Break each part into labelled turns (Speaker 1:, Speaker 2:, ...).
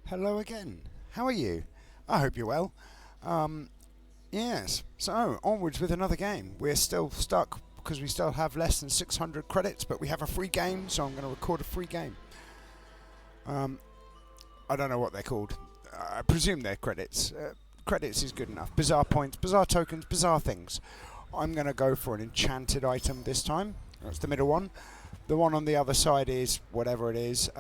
Speaker 1: Hello again. How are you? I hope you're well. Yes, so onwards with another game. We're still stuck because we still have less than 600 credits, but we have a free game, so I'm going to record a free game. I don't know what they're called. I presume they're credits. Credits is good enough. Bazaar points, Bazaar tokens, Bazaar things. I'm going to go for an enchanted item this time. That's the middle one. The one on the other side is whatever it is.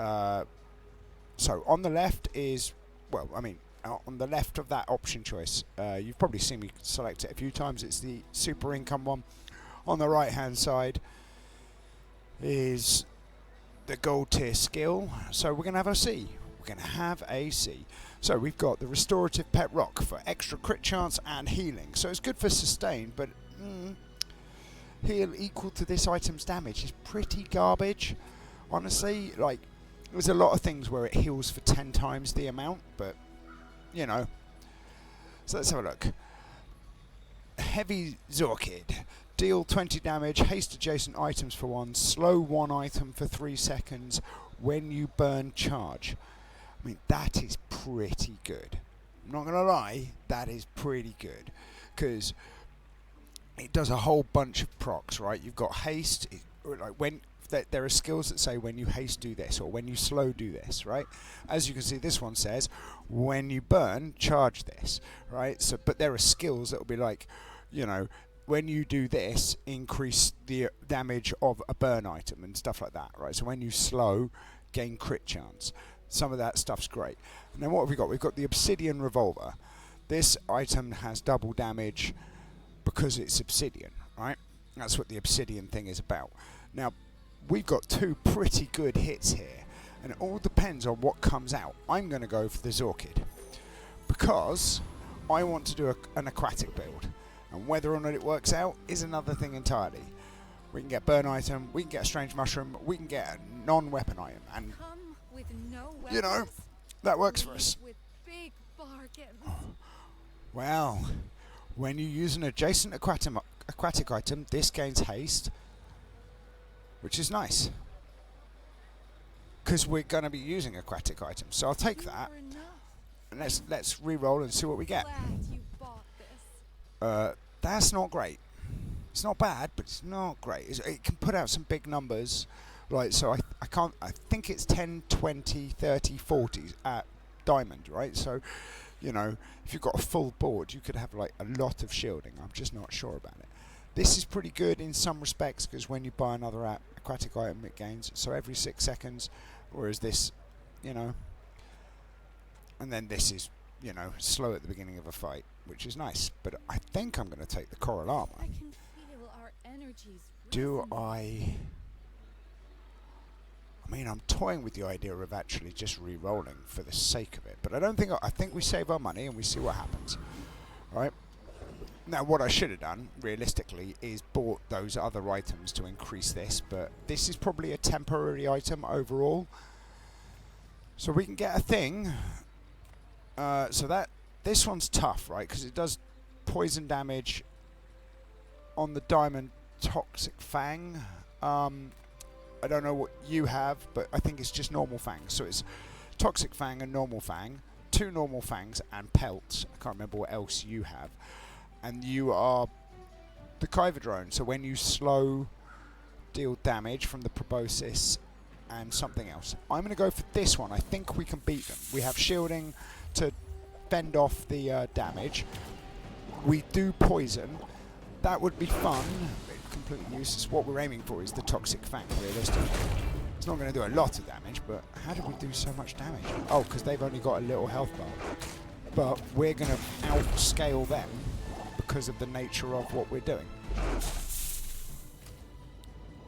Speaker 1: So on the left is, on the left of that option choice, you've probably seen me select it a few times. It's the super income one. On the right hand side is the gold tier skill. So we're going to have a C. We're going to have a C. So we've got the restorative pet rock for extra crit chance and healing. So it's good for sustain, but heal equal to this item's damage is pretty garbage. Honestly, like, there's a lot of things where it heals for 10 times the amount, but, you know. So let's have a look. Heavy Zoarcid. Deal 20 damage, haste adjacent items for 1, slow 1 item for 3 seconds when you burn charge. I mean, that is pretty good. I'm not going to lie, that is pretty good. Because it does a whole bunch of procs, right? You've got haste, there are skills that say when you haste do this, or when you slow do this, right? As you can see, this one says when you burn charge this, right? So, but there are skills that will be like, you know, when you do this, increase the damage of a burn item and stuff like that, right? So when you slow, gain crit chance. Some of that stuff's great. And then what have we got? We've got the obsidian revolver. This item has double damage because it's obsidian, right? That's what the obsidian thing is about. Now, we've got two pretty good hits here, and it all depends on what comes out. I'm going to go for the Zoarcid because I want to do an aquatic build, and whether or not it works out is another thing entirely. We can get burn item, we can get a strange mushroom, we can get a non-weapon item, and you know, that works for us. Well, when you use an adjacent aquatic item, this gains haste, which is nice, because we're going to be using aquatic items. So I'll take that, and let's re-roll and see what we get. That's not great. It's not bad, but it's not great. It can put out some big numbers, right? So I think it's 10, 20, 30, 40s at diamond, right? So, you know, if you've got a full board, you could have like a lot of shielding. I'm just not sure about it. This is pretty good in some respects, because when you buy another aquatic item, it gains. So every 6 seconds, whereas this, you know, and then this is, you know, slow at the beginning of a fight, which is nice. But I think I'm going to take the coral armor.
Speaker 2: I can feel our energies.
Speaker 1: Do I mean, I'm toying with the idea of actually just re-rolling for the sake of it, but I don't think. I think we save our money and we see what happens. All right. Now, what I should have done, realistically, is bought those other items to increase this, but this is probably a temporary item overall. So we can get a thing. This one's tough, right? Because it does poison damage on the diamond toxic fang. I don't know what you have, but I think it's just normal fangs. So it's toxic fang and normal fang, 2 normal fangs and pelts. I can't remember what else you have. And you are the Kyver drone. So when you slow, deal damage from the proboscis and something else. I'm going to go for this one. I think we can beat them. We have shielding to fend off the damage. We do poison. That would be fun. Completely useless. What we're aiming for is the toxic fang, realistically. It's not going to do a lot of damage, but how did we do so much damage? Oh, because they've only got a little health bar. But we're going to outscale them because of the nature of what we're doing.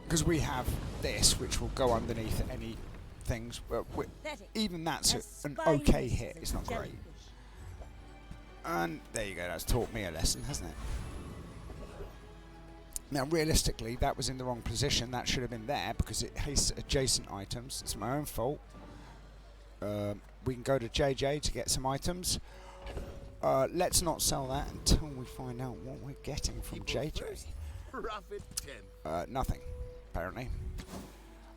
Speaker 1: Because we have this, which will go underneath any things. Even that's an okay hit. It's not great. And there you go. That's taught me a lesson, hasn't it? Now, realistically, that was in the wrong position. That should have been there because it hastes adjacent items. It's my own fault. We can go to JJ to get some items. Let's not sell that until we find out what we're getting from JJ. Nothing, apparently.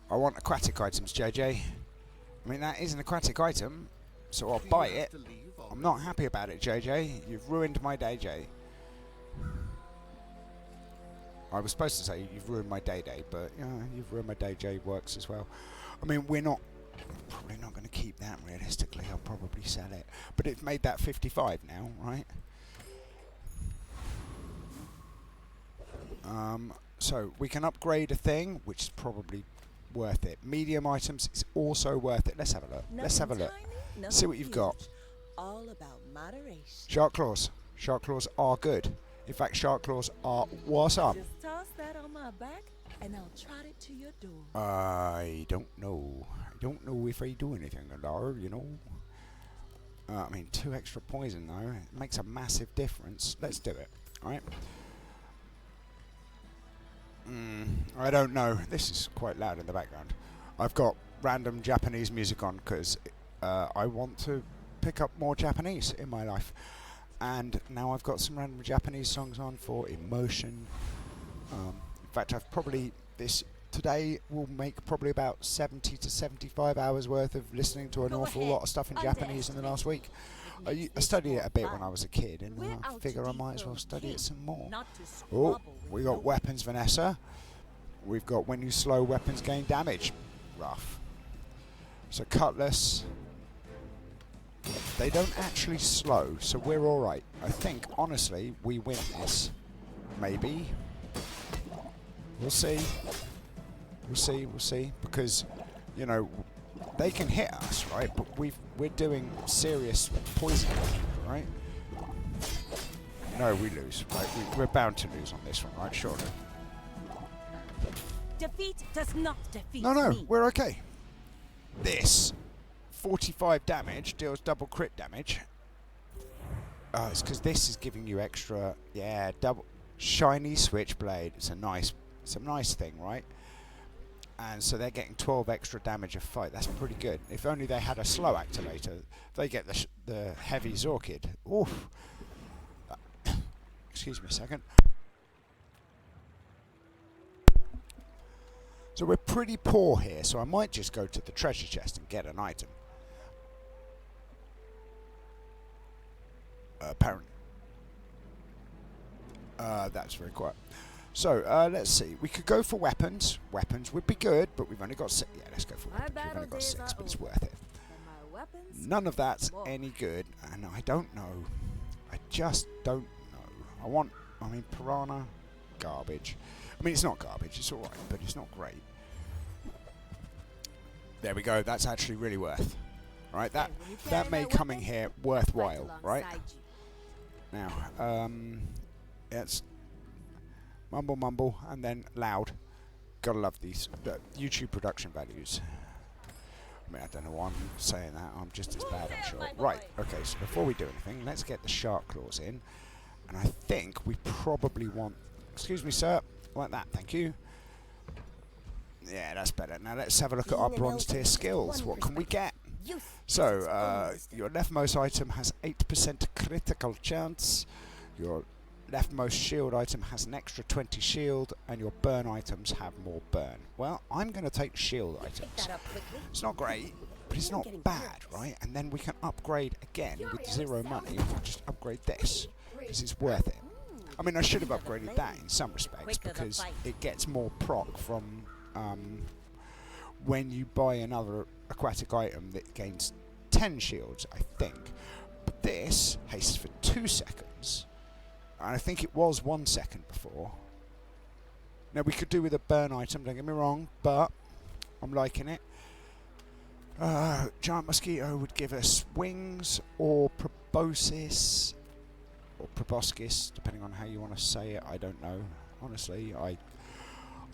Speaker 1: I want aquatic items, JJ. I mean, that is an aquatic item so I'll buy it. I'm not happy about it, JJ. You've ruined my day, Jay. I was supposed to say you've ruined my day, but you've ruined my day, Jay works as well. I mean, we're probably not going to keep that realistically. I'll probably sell it. But it's made that 55 now, right? So we can upgrade a thing, which is probably worth it. Medium items is also worth it. Let's have a look. Let's have a look. See what you've got.
Speaker 3: All about moderation.
Speaker 1: Shark claws. Shark claws are good. In fact, shark claws are what's up.
Speaker 3: Just toss that on my back, and I'll trot it to your door.
Speaker 1: I don't know. I don't know if I do anything, Lar, you know. I mean, 2 extra poison, though. It makes a massive difference. Let's do it. Alright. I don't know. This is quite loud in the background. I've got random Japanese music on because I want to pick up more Japanese in my life. And now I've got some random Japanese songs on for emotion. In fact, today will make probably about 70 to 75 hours worth of listening to an awful lot of stuff in Japanese in the last week. I studied it a bit when I was a kid, and I figure I might as well study it some more. Oh, we got weapons, Vanessa. We've got when you slow weapons gain damage. Rough. So cutlass. They don't actually slow, so we're alright. I think, honestly, we win this. Maybe. We'll see. We'll see. Because, you know, they can hit us, right? But we're doing serious poison, right? No, we lose, right? We're bound to lose on this one, right? Surely.
Speaker 3: Defeat does not defeat
Speaker 1: No,
Speaker 3: me.
Speaker 1: we're okay. This 45 damage deals double crit damage. Oh, it's because this is giving you extra, double shiny switchblade. It's a nice thing, right? And so they're getting 12 extra damage a fight. That's pretty good. If only they had a slow activator, they get the heavy Zoarcid. Oof. Excuse me a second. So we're pretty poor here, so I might just go to the treasure chest and get an item. Apparently. That's very quiet. So, let's see. We could go for weapons. Weapons would be good, but we've only got 6. Yeah, let's go for weapons. We've only got 6, but it's worth it. None of that's any good, and I don't know. I just don't know. I mean, piranha, garbage. I mean, it's not garbage. It's alright, but it's not great. There we go. That's actually really worth. Right, that made coming here worthwhile, right? Now, it's mumble, and then loud. Gotta love these YouTube production values. I mean, I don't know why I'm saying that. I'm just as bad, I'm sure. Right, okay, so before we do anything, let's get the shark claws in. And I think we probably want... Excuse me, sir. Like that, thank you. Yeah, that's better. Now let's have a look at our bronze tier skills. What can we get? So, your leftmost item has 8% critical chance. Your leftmost shield item has an extra 20 shield, and your burn items have more burn. Well, I'm going to take shield items. It's not great, but it's not bad, right? And then we can upgrade again with 0 money. We'll just upgrade this, because it's worth it. I mean, I should have upgraded that in some respects, because it gets more proc from when you buy another aquatic item that gains 10 shields, I think. But this hastes for 2 seconds. And I think it was 1 second before. Now, we could do with a burn item, don't get me wrong, but I'm liking it. Giant Mosquito would give us wings or proboscis, or proboscis, depending on how you want to say it. I don't know. Honestly, I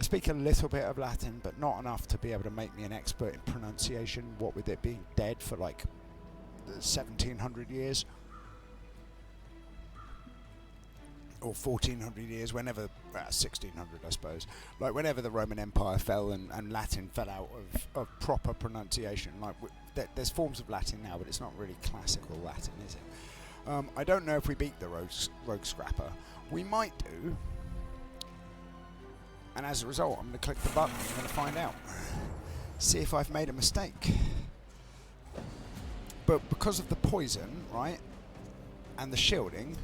Speaker 1: speak a little bit of Latin, but not enough to be able to make me an expert in pronunciation, what with it being dead for like 1700 years. Or 1400 years, whenever, 1600 I suppose. Like whenever the Roman Empire fell and Latin fell out of proper pronunciation. Like there's forms of Latin now, but it's not really classical Latin, is it? I don't know if we beat the Rogue Scrapper. We might do. And as a result, I'm going to click the button. I'm going to find out. See if I've made a mistake. But because of the poison, right, and the shielding,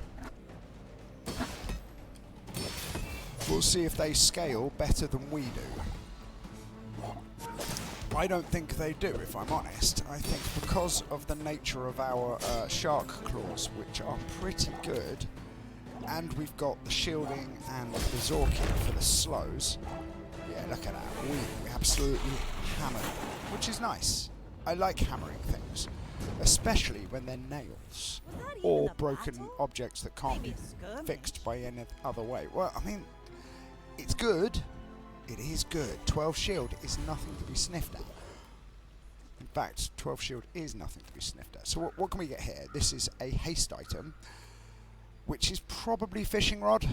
Speaker 1: we'll see if they scale better than we do. I don't think they do, if I'm honest. I think because of the nature of our shark claws, which are pretty good, and we've got the shielding and the Zoarcid for the slows. Yeah, look at that. We absolutely hammer them, which is nice. I like hammering things, especially when they're nails or broken objects that can't be fixed by any other way. Well, I mean, it's good. It is good. 12 shield is nothing to be sniffed at. In fact, 12 shield is nothing to be sniffed at. So what can we get here? This is a haste item, which is probably fishing rod.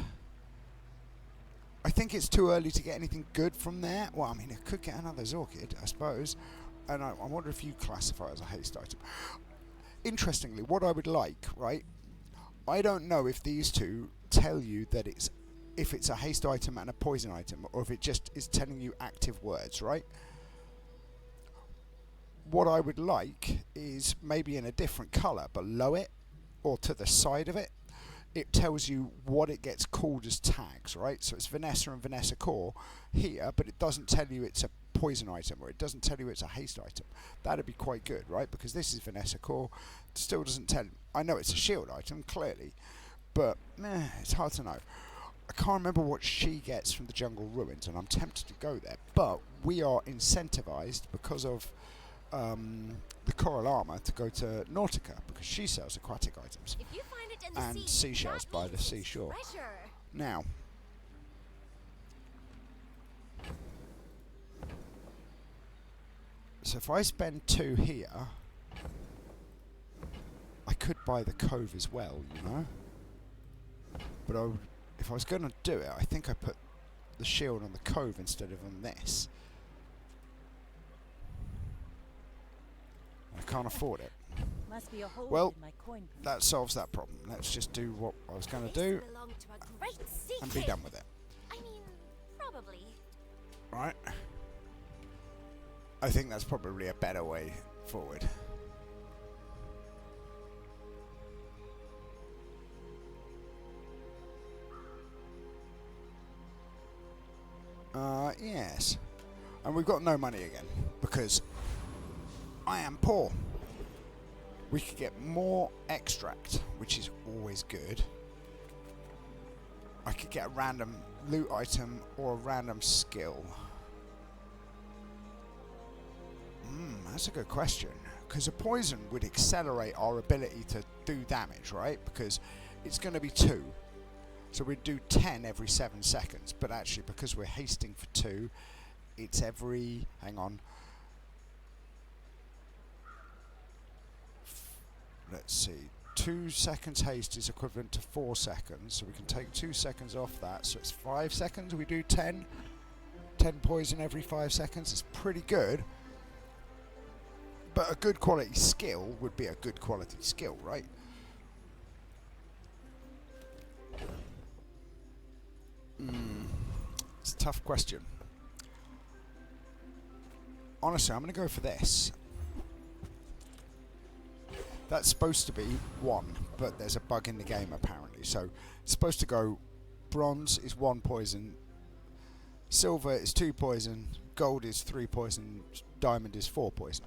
Speaker 1: I think it's too early to get anything good from there. Well, I mean, it could get another Zoarcid, I suppose. And I wonder if you classify as a haste item. Interestingly, what I would like, right? I don't know if these two tell you that if it's a haste item and a poison item, or if it just is telling you active words, right? What I would like is maybe in a different colour below it, or to the side of it. It tells you what it gets called as tags, right? So it's Vanessa and Vanessa Core here, but it doesn't tell you it's a poison item, or it doesn't tell you it's a haste item. That'd be quite good, right? Because this is Vanessa Core. It still doesn't tell. I know it's a shield item, clearly, but it's hard to know. I can't remember what she gets from the Jungle Ruins, and I'm tempted to go there. But we are incentivized because of the coral armor to go to Nautica, because she sells aquatic items
Speaker 4: If you find it in the
Speaker 1: and
Speaker 4: sea,
Speaker 1: seashells
Speaker 4: that
Speaker 1: by the
Speaker 4: means it's
Speaker 1: seashore.
Speaker 4: treasure.
Speaker 1: Now, so if I spend 2 here, I could buy the cove as well, you know. But if I was going to do it, I think I put the shield on the cove instead of on this. I can't afford it.
Speaker 3: Must be a hole
Speaker 1: Well,
Speaker 3: in my coin purse.
Speaker 1: that solves that problem. Let's just do what I was going to do
Speaker 4: This belonged to a great sea
Speaker 1: and be
Speaker 4: king.
Speaker 1: done with it.
Speaker 4: I mean, probably.
Speaker 1: Right? I think that's probably a better way forward. Yes. And we've got no money again, because I am poor. We could get more extract, which is always good. I could get a random loot item or a random skill. That's a good question. Because a poison would accelerate our ability to do damage, right? Because it's going to be 2. So we'd do 10 every 7 seconds. But actually, because we're hasting for 2, it's every... Hang on. Let's see. 2 seconds haste is equivalent to 4 seconds. So we can take 2 seconds off that. So it's 5 seconds. We do 10. 10 poison every 5 seconds. It's pretty good. But a good quality skill would be a good quality skill, right? It's a tough question. Honestly, I'm going to go for this. That's supposed to be 1, but there's a bug in the game apparently. So it's supposed to go bronze is 1 poison, silver is 2 poison, gold is 3 poison, diamond is 4 poison.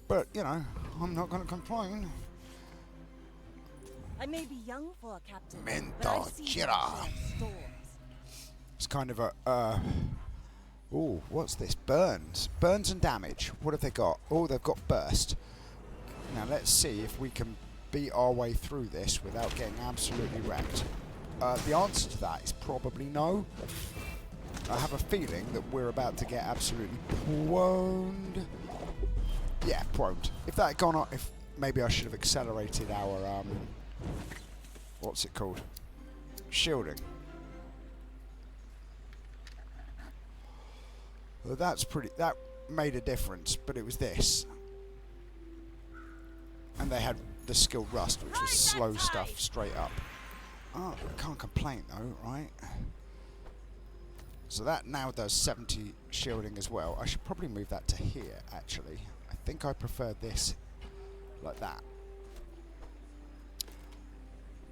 Speaker 1: But, you know, I'm not going to complain.
Speaker 3: I may be young for a captain, but
Speaker 1: Mental
Speaker 3: I've seen
Speaker 1: Jira.
Speaker 3: storms.
Speaker 1: It's kind of a, ooh, what's this? Burns. Burns and damage. What have they got? Oh, they've got burst. Now, let's see if we can beat our way through this without getting absolutely wrecked. The answer to that is probably no. I have a feeling that we're about to get absolutely pwned. Yeah, pwned. If that had gone on, if maybe I should have accelerated our, what's it called? Shielding. Well, that made a difference, but it was this. And they had the skill rust, which was slow stuff straight up. Oh, I can't complain though, right? So that now does 70 shielding as well. I should probably move that to here, actually. I think I prefer this like that.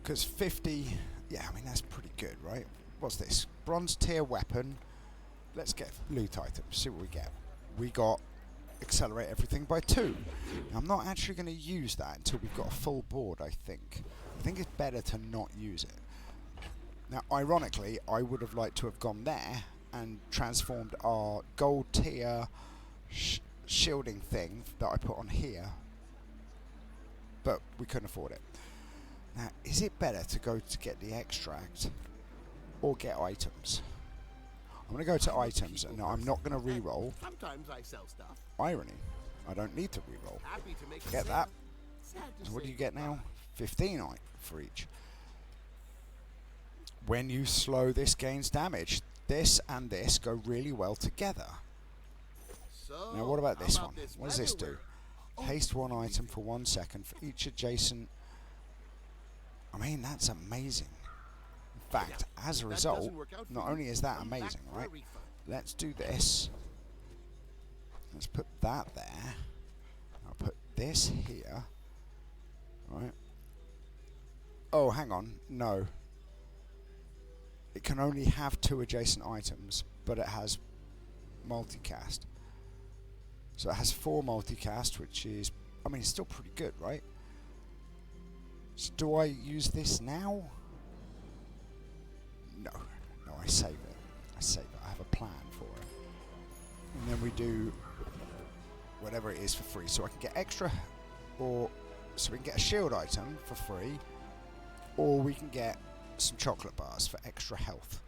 Speaker 1: Because 50, yeah, I mean, that's pretty good, right? What's this? Bronze tier weapon. Let's get loot items, see what we get. We got accelerate everything by 2. Now, I'm not actually going to use that until we've got a full board, I think. I think it's better to not use it. Now, ironically, I would have liked to have gone there and transformed our gold tier shielding thing that I put on here, but we couldn't afford it. Now, is it better to go to get the extract or get items? I'm going to go to items, and I'm not going to re-roll.
Speaker 5: Sometimes I sell stuff.
Speaker 1: Irony. I don't need to re-roll.
Speaker 5: Happy to make a
Speaker 1: Get
Speaker 5: sale.
Speaker 1: that.
Speaker 5: Sad to
Speaker 1: So what do
Speaker 5: say
Speaker 1: you get now?
Speaker 5: goodbye.
Speaker 1: 15 for each. When you slow, this gains damage. This and this go really well together.
Speaker 5: So,
Speaker 1: Now what about
Speaker 5: how
Speaker 1: this one? What does this do?
Speaker 5: featherware? Oh,
Speaker 1: Haste one item for 1 second for each adjacent. I mean, that's amazing. In fact, as a
Speaker 5: That
Speaker 1: result,
Speaker 5: doesn't work out for
Speaker 1: not
Speaker 5: you,
Speaker 1: only is that
Speaker 5: come back
Speaker 1: amazing,
Speaker 5: for a
Speaker 1: right?
Speaker 5: refund.
Speaker 1: Let's do this. Let's put that there. I'll put this here. Right. Oh, hang on. No. It can only have 2 adjacent items, but it has multicast. So it has 4 multicast, which is, I mean, it's still pretty good, right? So do I use this now? No. No, I save it. I save it. I have a plan for it. And then we do whatever it is for free. So I can get extra, or so we can get a shield item for free, or we can get some chocolate bars for extra health.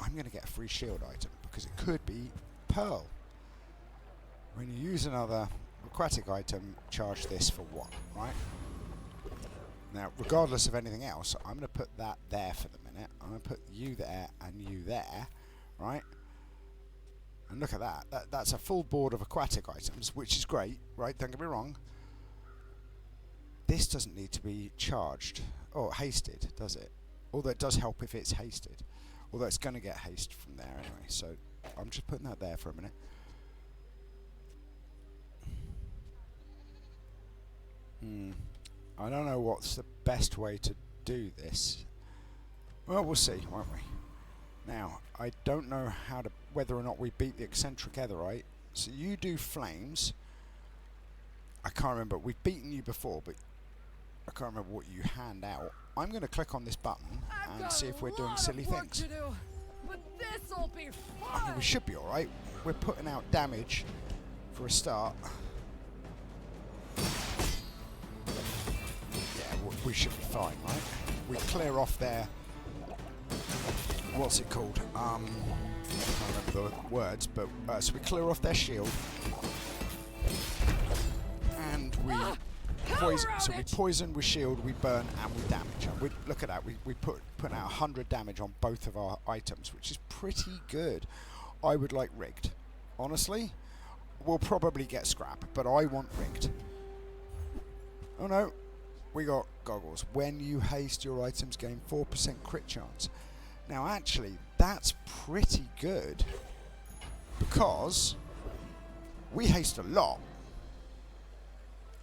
Speaker 1: I'm going to get a free shield item because it could be pearl. When you use another aquatic item, charge this for 1, right? Now, regardless of anything else, I'm going to put that there for the minute. I'm going to put you there and you there, right? And look at that. That's a full board of aquatic items, which is great, right? Don't get me wrong. This doesn't need to be charged or hasted, does it? Although it does help if it's hasted. Although it's going to get haste from there anyway. So I'm just putting that there for a minute. I don't know what's the best way to do this. Well, we'll see, won't we? Now, I don't know whether or not we beat the eccentric etherite. So you do flames. I can't remember. We've beaten you before, but I can't remember what you hand out. I'm going to click on this button and see if we're doing silly things.
Speaker 2: But this'll be
Speaker 1: I mean, we should be alright. We're putting out damage for a start. Yeah, we should be fine, right? We clear off their... What's it called? I can't remember the words, but... so we clear off their shield. And we... So we poison, we shield, we burn, and we damage. And look at that, we put out 100 damage on both of our items, which is pretty good. I would like rigged. Honestly, we'll probably get scrap, but I want rigged. Oh no, we got goggles. When you haste, your items gain 4% crit chance. Now actually, that's pretty good, because we haste a lot.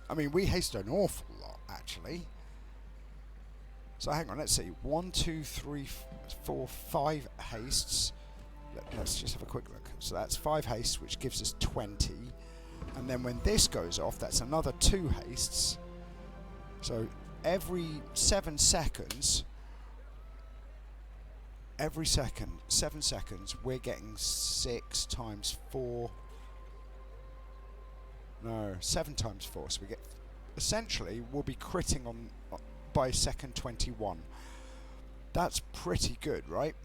Speaker 1: I mean, we haste an awful lot, actually. So hang on, let's see. 1, 2, 3, 4, 5 hastes. Let's just have a quick look. So that's 5 hastes, which gives us 20. And then when this goes off, that's another 2 hastes. So every 7 seconds, 7 seconds, we're getting 6 times 4. No, 7 times 4. So we get, essentially, we'll be critting on by second 21. That's pretty good, right?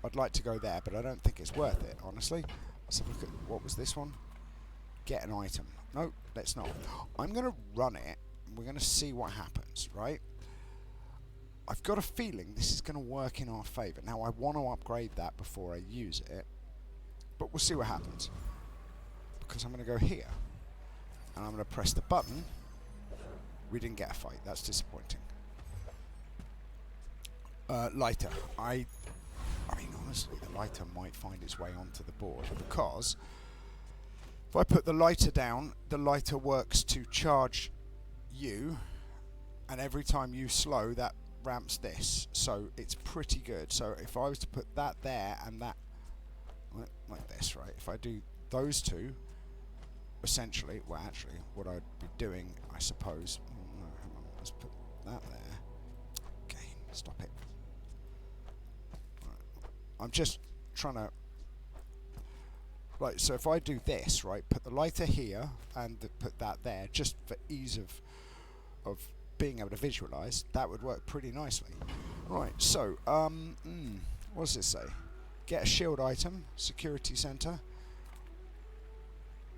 Speaker 1: I'd like to go there, but I don't think it's worth it, honestly. Let's have a look at, what was this one? Get an item. No, let's not. I'm going to run it, and we're going to see what happens, right? I've got a feeling this is going to work in our favour. Now, I want to upgrade that before I use it, but we'll see what happens. Because I'm going to go here. And I'm going to press the button. We didn't get a fight. That's disappointing. Lighter. I mean, honestly, the lighter might find its way onto the board, because if I put the lighter down, the lighter works to charge you, and every time you slow, that ramps this. So it's pretty good. So if I was to put that there and that like this, right? If I do those two, essentially, well, actually, what I'd be doing, I suppose. No, hang on. Let's put that there. Okay, stop it. Right. I'm just trying to. Right, so if I do this, right, put the lighter here and put that there, just for ease of being able to visualize, that would work pretty nicely. Right, so what does this say? Get a shield item, security center.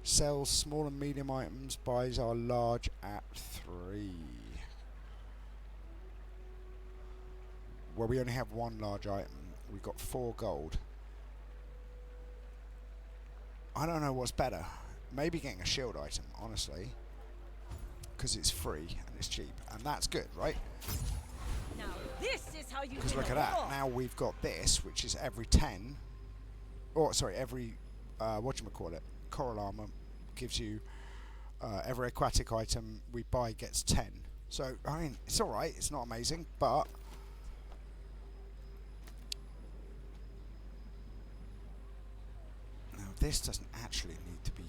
Speaker 1: Sells small and medium items, buys our large at 3. Well, we only have one large item. We've got 4 gold. I don't know what's better. Maybe getting a shield item, honestly. Because it's free and it's cheap. And that's good, right?
Speaker 3: Now this is how you
Speaker 1: Because look at that. Now we've got this, which is every 10. Or, sorry, every, whatchamacallit, coral armor gives you, every aquatic item we buy gets 10. So, I mean, it's alright. It's not amazing, but now this doesn't actually need to be.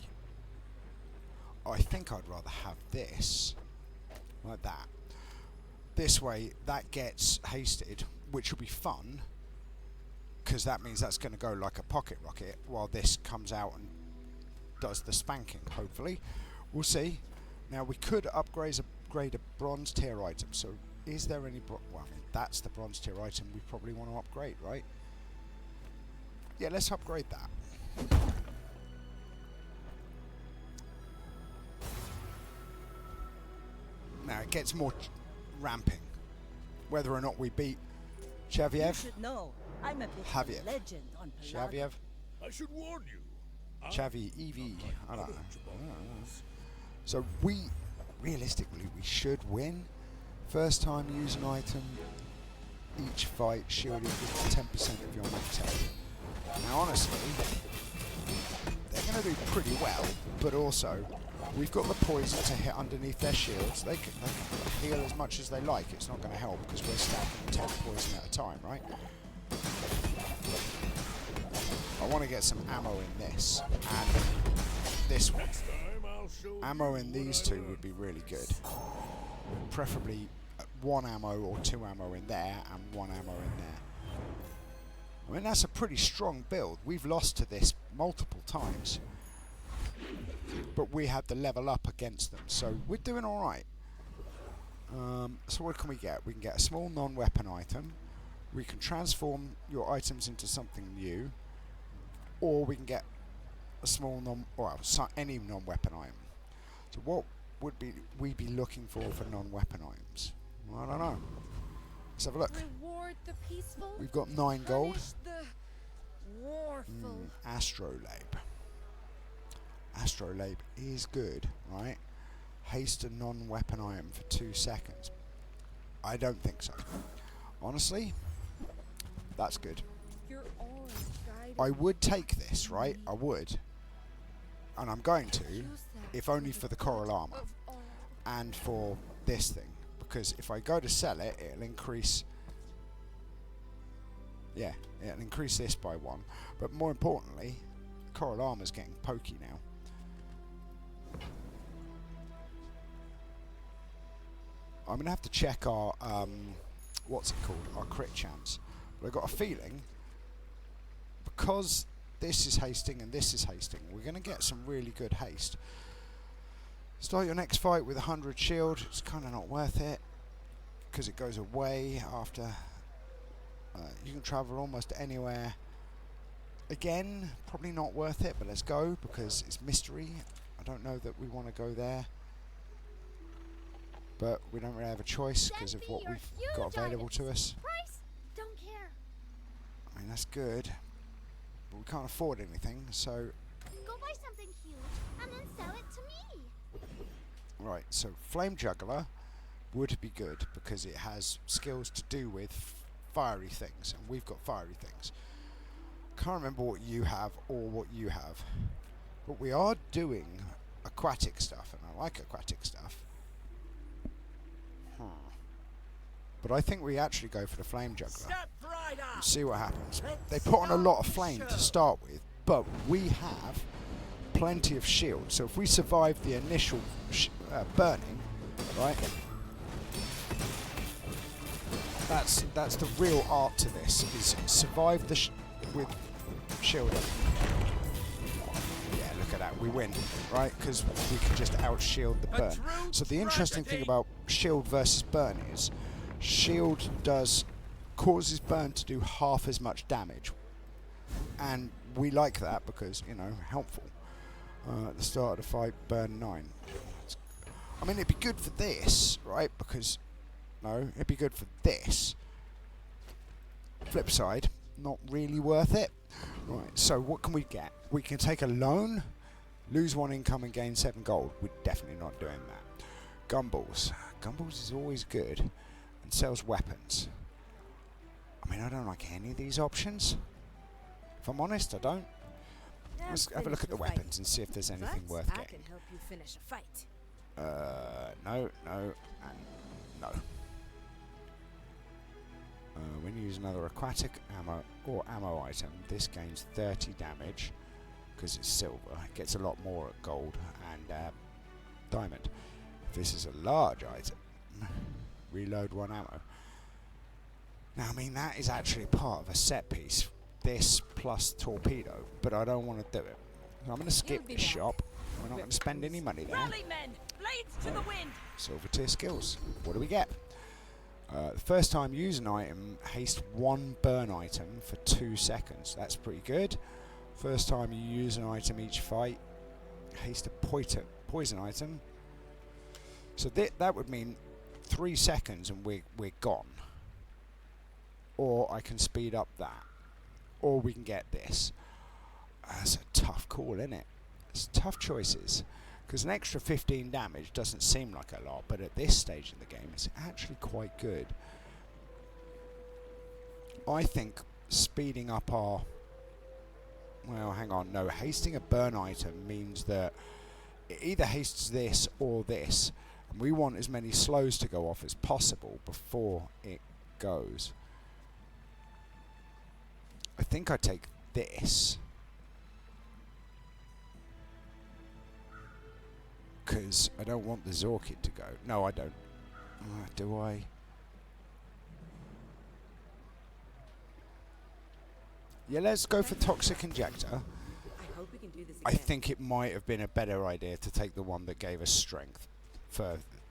Speaker 1: I think I'd rather have this like that. This way, that gets hasted, which will be fun, because that means that's going to go like a pocket rocket while this comes out and does the spanking, hopefully. We'll see. Now, we could upgrade a bronze tier item. So, is there any... well, I mean, that's the bronze tier item we probably want to upgrade, right? Yeah, let's upgrade that. Now, it gets more ramping. Whether or not we beat
Speaker 3: You
Speaker 1: Xaviev.
Speaker 3: should know. I'm a bit of
Speaker 1: Javier.
Speaker 3: a legend on Pelago.
Speaker 1: Xaviev.
Speaker 5: I should warn you.
Speaker 1: Chavi, EV. I don't know. So we, realistically, we should win. First time use an item, each fight shielding 10% of your max health. Now honestly, they're going to do pretty well, but also, we've got the poison to hit underneath their shields. They can heal as much as they like. It's not going to help because we're stacking 10 poison at a time, right? I want to get some ammo in this and this one. Ammo in these two would be really good. Preferably 1 ammo or 2 ammo in there and 1 ammo in there. I mean, that's a pretty strong build. We've lost to this multiple times, but we had the level up against them, so we're doing alright. So what can we get? We can get a small non-weapon item. We can transform your items into something new, or we can get a small any non-weapon item. So what would we be looking for non-weapon items? Well, I don't know. Let's have a look.
Speaker 2: Reward the peaceful.
Speaker 1: We've got 9 gold.
Speaker 2: Punish the warful.
Speaker 1: Astrolabe. Astrolabe is good, right? Haste a non-weapon item for 2 seconds. I don't think so. Honestly, that's good.
Speaker 2: Your aura guided
Speaker 1: I would take this, right? I would. And I'm going to,
Speaker 2: Use that
Speaker 1: if only for the coral armor
Speaker 2: of all.
Speaker 1: and for this thing. Because if I go to sell it, it'll increase... yeah, it'll increase this by 1. But more importantly, coral armor's getting pokey now. I'm going to have to check our, what's it called, our crit chance. But I've got a feeling, because this is hasting and this is hasting, we're going to get some really good haste. Start your next fight with 100 shield. It's kind of not worth it, because it goes away after. You can travel almost anywhere. Again, probably not worth it, but let's go, because it's mystery. I don't know that we want to go there. But we don't really have a choice because of what we've got available to us.
Speaker 4: Price? Don't care.
Speaker 1: I mean, that's good, but we can't afford anything, so...
Speaker 4: Go buy something huge and then sell it to me.
Speaker 1: Right, so Flame Juggler would be good because it has skills to do with fiery things, and we've got fiery things. Can't remember what you have or what you have, but we are doing aquatic stuff, and I like aquatic stuff. But I think we actually go for the flame juggler.
Speaker 6: Step right
Speaker 1: And
Speaker 6: up.
Speaker 1: see what happens.
Speaker 6: Let's
Speaker 1: They put on a lot of
Speaker 6: start
Speaker 1: flame
Speaker 6: the
Speaker 1: to
Speaker 6: show.
Speaker 1: start with, but we have plenty of shield. So if we survive the initial burning, right? That's the real art to this, is survive the with shield. Yeah, look at that, we win, right? Because we can just out-shield the
Speaker 6: A
Speaker 1: burn.
Speaker 6: true
Speaker 1: So the interesting thing
Speaker 6: tragedy.
Speaker 1: about shield versus burn is, shield causes burn to do half as much damage. And we like that because, you know, helpful. At the start of the fight, burn 9. I mean, it'd be good for this, right? Because, no, it'd be good for this. Flip side, not really worth it. Right, so what can we get? We can take a loan, lose 1 income and gain 7 gold. We're definitely not doing that. Gumballs. Gumballs is always good and sells weapons. I mean, I don't like any of these options. If I'm honest, I don't.
Speaker 3: Now
Speaker 1: Let's have a look at the
Speaker 3: finish fight.
Speaker 1: weapons and see if there's anything
Speaker 3: But
Speaker 1: worth
Speaker 3: I
Speaker 1: getting.
Speaker 3: can help you finish a fight.
Speaker 1: No, and no. When you use another aquatic ammo item, this gains 30 damage because it's silver. It gets a lot more at gold and diamond. If this is a large item, reload 1 ammo. Now, I mean, that is actually part of a set piece. This plus torpedo, but I don't want to do it. So I'm going to skip
Speaker 3: He'll be
Speaker 1: this
Speaker 3: back.
Speaker 1: shop. We're not going to spend any money there.
Speaker 6: Rally men, blades to the wind.
Speaker 1: Silver tier skills. What do we get? The first time you use an item, haste 1 burn item for 2 seconds. That's pretty good. First time you use an item each fight, haste a poison item. So that would mean 3 seconds and we're gone. Or I can speed up that. Or we can get this. That's a tough call, isn't it? It's tough choices. Because an extra 15 damage doesn't seem like a lot, but at this stage in the game, it's actually quite good. I think speeding up our... Well, hang on. No, hasting a burn item means that it either hastes this or this. And we want as many slows to go off as possible before it goes. I think I take this. Because I don't want the Zoarcid to go. No, I don't. Do I? Yeah, let's go for Toxic Injector.
Speaker 3: I hope we can do this
Speaker 1: I
Speaker 3: again.
Speaker 1: think it might have been a better idea to take the one that gave us strength.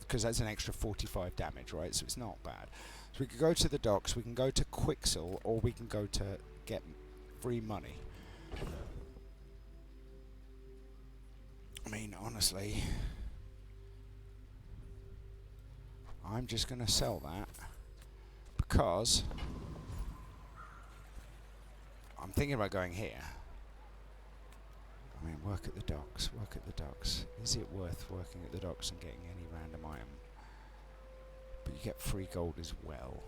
Speaker 1: Because that's an extra 45 damage, right? So it's not bad. So we could go to the docks, we can go to Quixel, or we can go to get free money. I mean, honestly, I'm just going to sell that because I'm thinking about going here. I mean, work at the docks, work at the docks. Is it worth working at the docks and getting any random item? But you get free gold as well.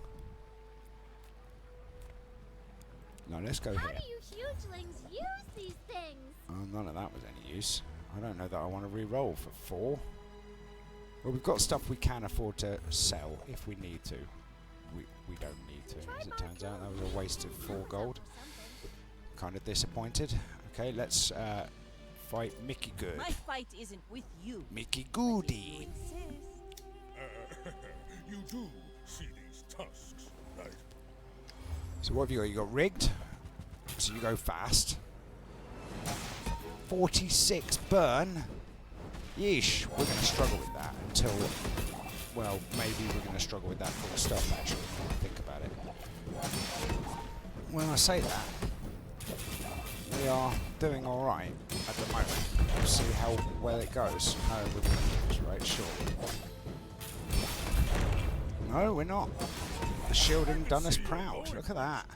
Speaker 1: No, let's go
Speaker 4: How
Speaker 1: here.
Speaker 4: do you hugelings use these things?
Speaker 1: None of that was any use. I don't know that I want to re-roll for 4. Well, we've got stuff we can afford to sell if we need to. We don't need to, as it turns out. That was a waste of 4 gold. Kind of disappointed. Okay, let's fight Mickey Good.
Speaker 3: My fight isn't with you.
Speaker 1: Mickey Goody.
Speaker 5: You do see these tusks, right?
Speaker 1: So what have you got? You got rigged. So you go fast. 46 burn. Yeesh. We're going to struggle with that until... Well, maybe we're going to struggle with that full stop, actually, if I think about it. When I say that, we are doing alright at the moment. We'll see how well it goes. No, we're going to lose, right? Sure. No, we're not. The shielding done us proud. Look at that.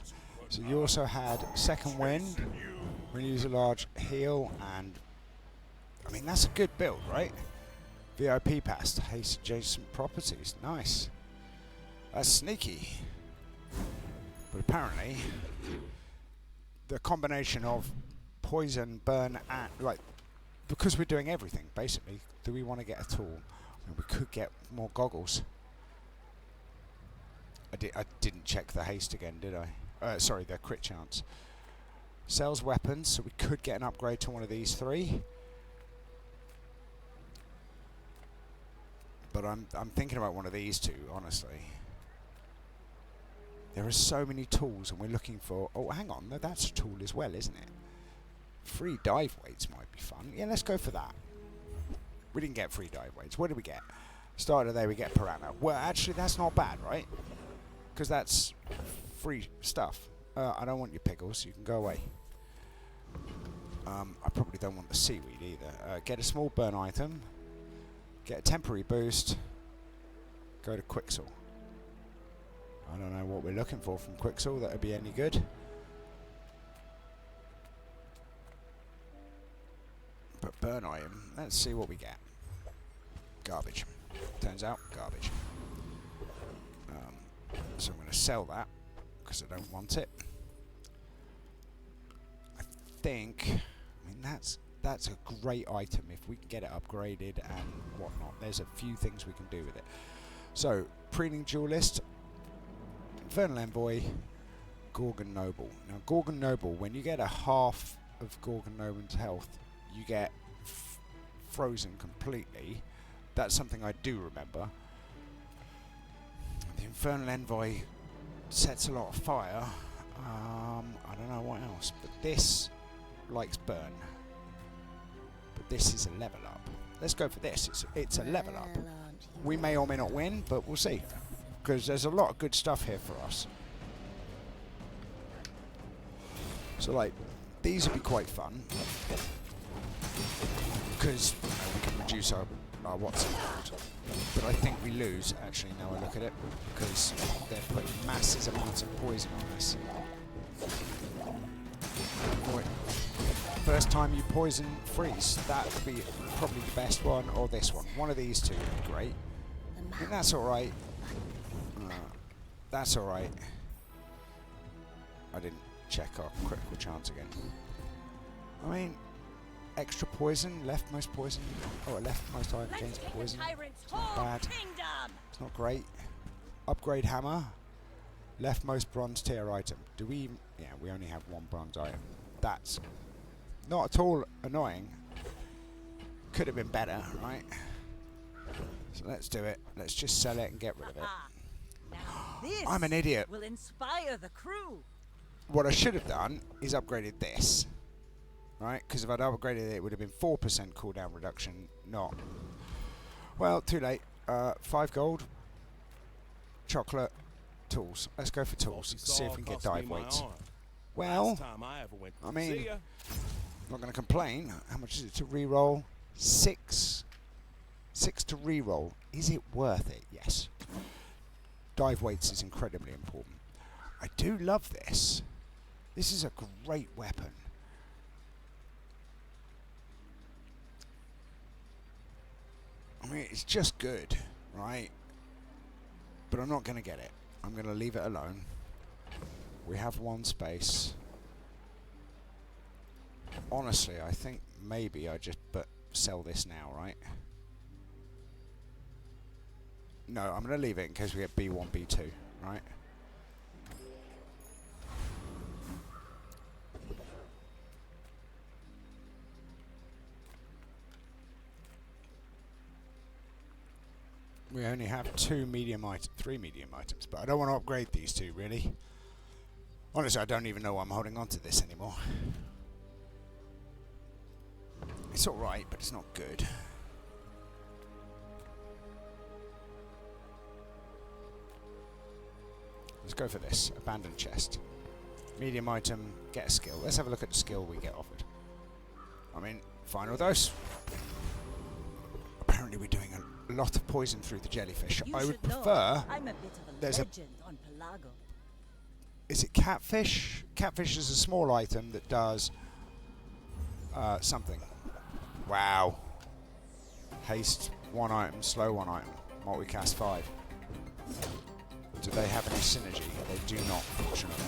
Speaker 1: So you also had second wind. We use a large heal, and I mean that's a good build, right? VIP pass to haste adjacent properties. Nice. That's sneaky. But apparently, the combination of poison, burn, and like because we're doing everything basically. Do we want to get a tool? I mean, we could get more goggles. I didn't check the haste again, did I? Sorry, the crit chance. Sells weapons, so we could get an upgrade to one of these 3. But I'm thinking about one of these 2, honestly. There are so many tools, and we're looking for... Oh, hang on. No, that's a tool as well, isn't it? 3 dive weights might be fun. Yeah, let's go for that. We didn't get 3 dive weights. What did we get? Start of the day, we get piranha. Well, actually, that's not bad, right? Because that's free stuff. I don't want your pickles. You can go away. I probably don't want the seaweed either. Get a small burn item. Get a temporary boost. Go to Quixel. I don't know what we're looking for from Quixel that would be any good. But burn item, let's see what we get. Garbage. Turns out, garbage. So I'm going to sell that, because I don't want it. I think, that's a great item if we can get it upgraded and whatnot. There's a few things we can do with it. So, Preening Duelist, Infernal Envoy, Gorgon Noble. Now, Gorgon Noble, when you get a half of Gorgon Noble's health, you get frozen completely. That's something I do remember. The Infernal Envoy sets a lot of fire. I don't know what else, but this likes burn. But this is a level up. Let's go for this. It's a level up. We may or may not win, but we'll see. Because there's a lot of good stuff here for us. So, like, these would be quite fun. Because we can reduce our what's it called. But I think we lose, actually, now I look at it. Because they're putting massive amounts of poison on us. First time you poison freeze, that would be probably the best one, or this one. One of these 2 would be great. I think that's alright. That's alright. I didn't check our critical chance again. I mean, extra poison, leftmost poison. Oh, a leftmost item gains poison. It's not bad. It's not great. Upgrade hammer. Leftmost bronze tier item. Do we even... Yeah, we only have 1 bronze item. That's not at all annoying. Could have been better, right? So let's do it. Let's just sell it and get rid of it.
Speaker 6: Now this
Speaker 1: I'm an idiot.
Speaker 6: will inspire the crew.
Speaker 1: What I should have done is upgraded this. Right? Because if I'd upgraded it, it would have been 4% cooldown reduction, not... Well, too late. 5 gold. Chocolate. Tools. Let's go for tools. See if we can get dive weights. Well, I mean, not going to complain. How much is it to reroll? 6. 6 to reroll. Is it worth it? Yes. Dive weights is incredibly important. I do love this. This is a great weapon. I mean, it's just good, right? But I'm not going to get it. I'm going to leave it alone. We have 1 space. Honestly, I think maybe I just sell this now, right? No, I'm going to leave it in case we get B1, B2, right? We only have 2 medium items, 3 medium items, but I don't want to upgrade these 2, really. Honestly, I don't even know why I'm holding on to this anymore. It's alright, but it's not good. Let's go for this. Abandoned chest. Medium item, get a skill. Let's have a look at the skill we get offered. I mean, final dose. Apparently we're doing a lot of poison through the jellyfish.
Speaker 6: You
Speaker 1: I would
Speaker 6: should know,
Speaker 1: prefer...
Speaker 6: I'm a bit of a
Speaker 1: there's
Speaker 6: legend on Pelago.
Speaker 1: Is it catfish? Catfish is a small item that does something. Wow. Haste 1 item, slow 1 item. Multicast 5. Do they have any synergy? They do not, fortunately.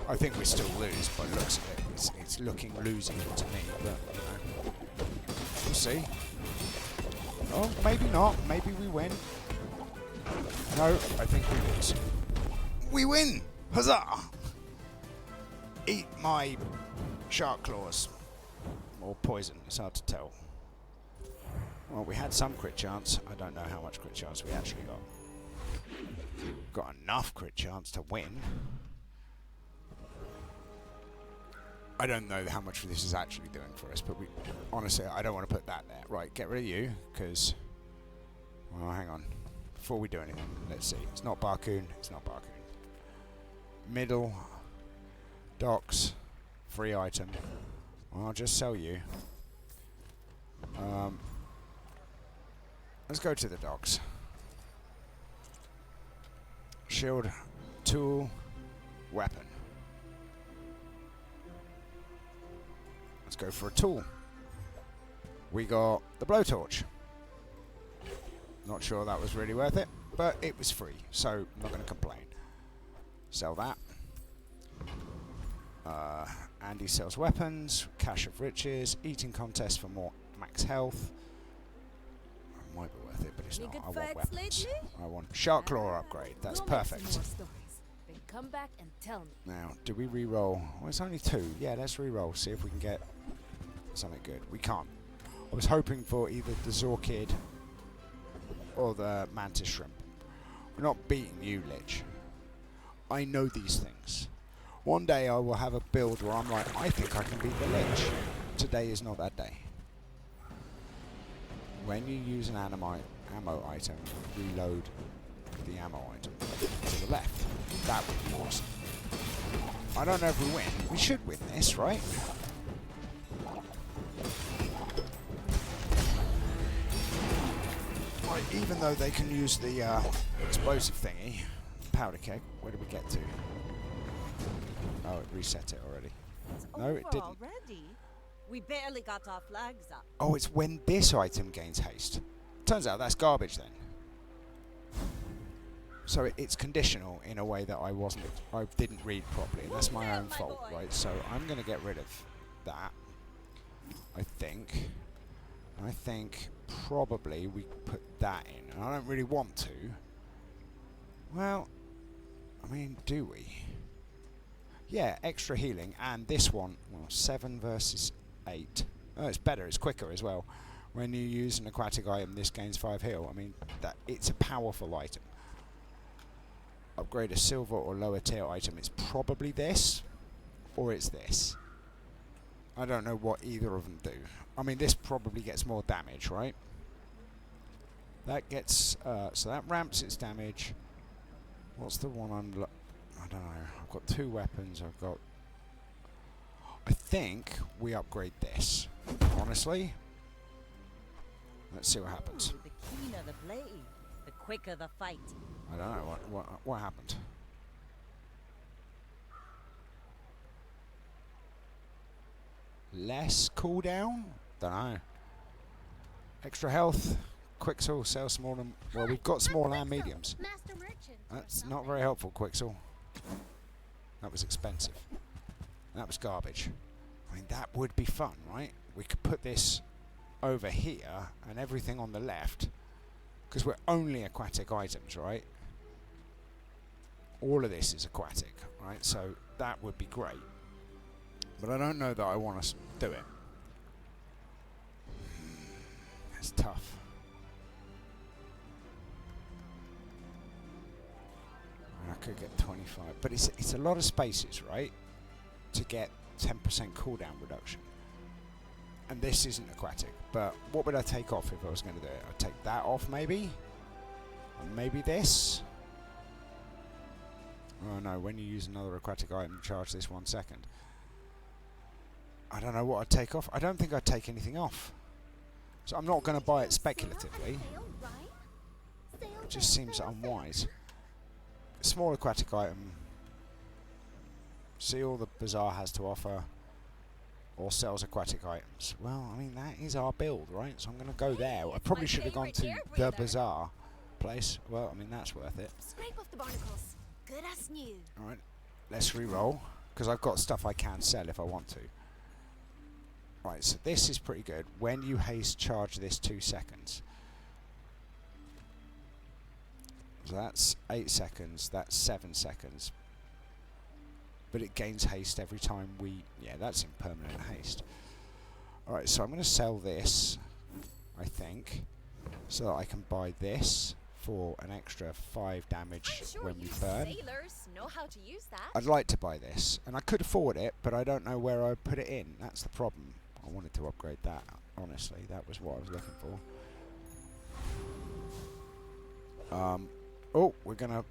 Speaker 1: I think we still lose by the looks of it. It's looking losing to me, but you know. We'll see. Oh, maybe not. Maybe we win. No, I think we lose. We win! Huzzah! Eat my shark claws. Or poison, it's hard to tell. Well, we had some crit chance. I don't know how much crit chance we actually got. Got enough crit chance to win. I don't know how much this is actually doing for us, but honestly, I don't want to put that there. Right, get rid of you, because... Well, hang on. Before we do anything, let's see. It's not Barcoon. It's not Barcoon. Middle. Docks. Free item. Well, I'll just sell you. Let's go to the docks. Shield. Tool. Weapon. Let's go for a tool. We got the blowtorch. Not sure that was really worth it, but it was free, so I'm not going to complain. Sell that. Andy sells weapons, cache of riches, eating contest for more max health. Might be worth it, but it's
Speaker 3: Any
Speaker 1: not.
Speaker 3: good
Speaker 1: I want
Speaker 3: fights
Speaker 1: weapons.
Speaker 3: lately?
Speaker 1: I want shark claw upgrade. That's
Speaker 2: We'll make some
Speaker 1: perfect.
Speaker 2: more stories. Then come back and tell me.
Speaker 1: Now, do we re-roll? Well, it's only 2. Yeah, let's re-roll. See if we can get something good. We can't. I was hoping for either the Zoarcid or the mantis shrimp. We're not beating you, Lich. I know these things. One day I will have a build where I'm like, I think I can beat the Lich. Today is not that day. When you use an ammo item, reload the ammo item to the left. That would be awesome. I don't know if we win. We should win this, right? Right, even though they can use the explosive thingy, powder keg, where did we get to? Oh, it reset it already.
Speaker 6: It's
Speaker 1: No, it
Speaker 6: over
Speaker 1: didn't.
Speaker 6: already. We barely got our flags up.
Speaker 1: Oh, it's when this item gains haste. Turns out that's garbage then. So it's conditional in a way that I didn't read properly. And that's my own fault, right? So I'm going to get rid of that. I think probably we put that in. And I don't really want to. Well, I mean, do we? Yeah, extra healing. And this one, well, 7 versus 8. Oh, it's better. It's quicker as well. When you use an aquatic item, this gains 5 heal. I mean, it's a powerful item. Upgrade a silver or lower tier item. It's probably this, or it's this. I don't know what either of them do. I mean, this probably gets more damage, right? That gets, so that ramps its damage. What's the one I don't know. I've got 2 weapons. I think we upgrade this. Honestly. Let's see what happens.
Speaker 6: Ooh, the keener the blade, the quicker the fight.
Speaker 1: I don't know what happened. Less cooldown? Don't know. Extra health. Quixel, sell small and... Well, we've got small and mediums.
Speaker 4: Master merchant. or
Speaker 1: That's not
Speaker 4: something.
Speaker 1: very helpful, Quixel. That was expensive. That was garbage. I mean, that would be fun, right? We could put this over here and everything on the left, because we're only aquatic items, right? All of this is aquatic, right? So that would be great. But I don't know that I want to do it. It's tough. I could get 25, but it's a lot of spaces, right? To get 10% cooldown reduction. And this isn't aquatic, but what would I take off if I was going to do it? I'd take that off maybe? And maybe this? Oh no, when you use another aquatic item, charge this 1 second. I don't know what I'd take off. I don't think I'd take anything off. So I'm not going to buy it speculatively. It just seems unwise. Small aquatic item. See all the Bazaar has to offer. Or sells aquatic items. Well, I mean, that is our build, right? So I'm going to go there. I probably should have gone to the Bazaar place. Well, I mean, that's worth it.
Speaker 4: Scrape off the barnacles. Good as new.
Speaker 1: Alright, let's re-roll. Because I've got stuff I can sell if I want to. Right, so this is pretty good. When you haste charge this 2 seconds. So that's 8 seconds, that's 7 seconds. But it gains haste every time we... Yeah, that's in permanent haste. Alright, so I'm going to sell this, I think, so that I can buy this for an extra 5 damage
Speaker 2: I'm sure
Speaker 1: when we
Speaker 2: you
Speaker 1: burn.
Speaker 2: sailors know how to use that.
Speaker 1: I'd like to buy this, and I could afford it, but I don't know where I'd put it in. That's the problem. I wanted to upgrade that, honestly. That was what I was looking for. Oh, we're going to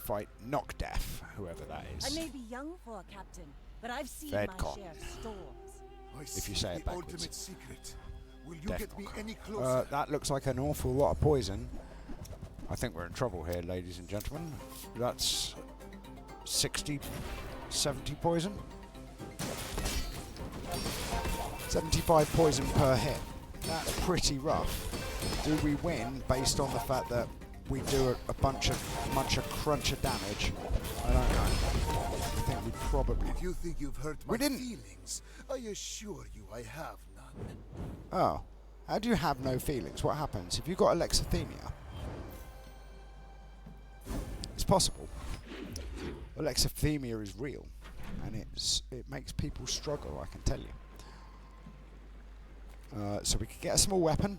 Speaker 1: fight Knockdeath, whoever that
Speaker 6: I
Speaker 1: is.
Speaker 6: may be young for a captain, but I've seen
Speaker 1: Vedcon.
Speaker 6: my share of storms.
Speaker 1: If you say it
Speaker 5: the
Speaker 1: backwards.
Speaker 5: ultimate secret. Will you
Speaker 1: Death
Speaker 5: get me
Speaker 1: knock.
Speaker 5: any closer?
Speaker 1: That looks like an awful lot of poison. I think we're in trouble here, ladies and gentlemen. That's 60, 70 poison. 75 poison per hit. That's pretty rough. Do we win based on the fact that we do a bunch of crunch of damage? I don't know. I think we probably...
Speaker 5: If you think you've hurt
Speaker 1: We
Speaker 5: my
Speaker 1: didn't.
Speaker 5: feelings, I assure you I have none.
Speaker 1: Oh. How do you have no feelings? What happens? If you've got alexithymia... It's possible. Alexithymia is real. And it makes people struggle, I can tell you. So we could get a small weapon,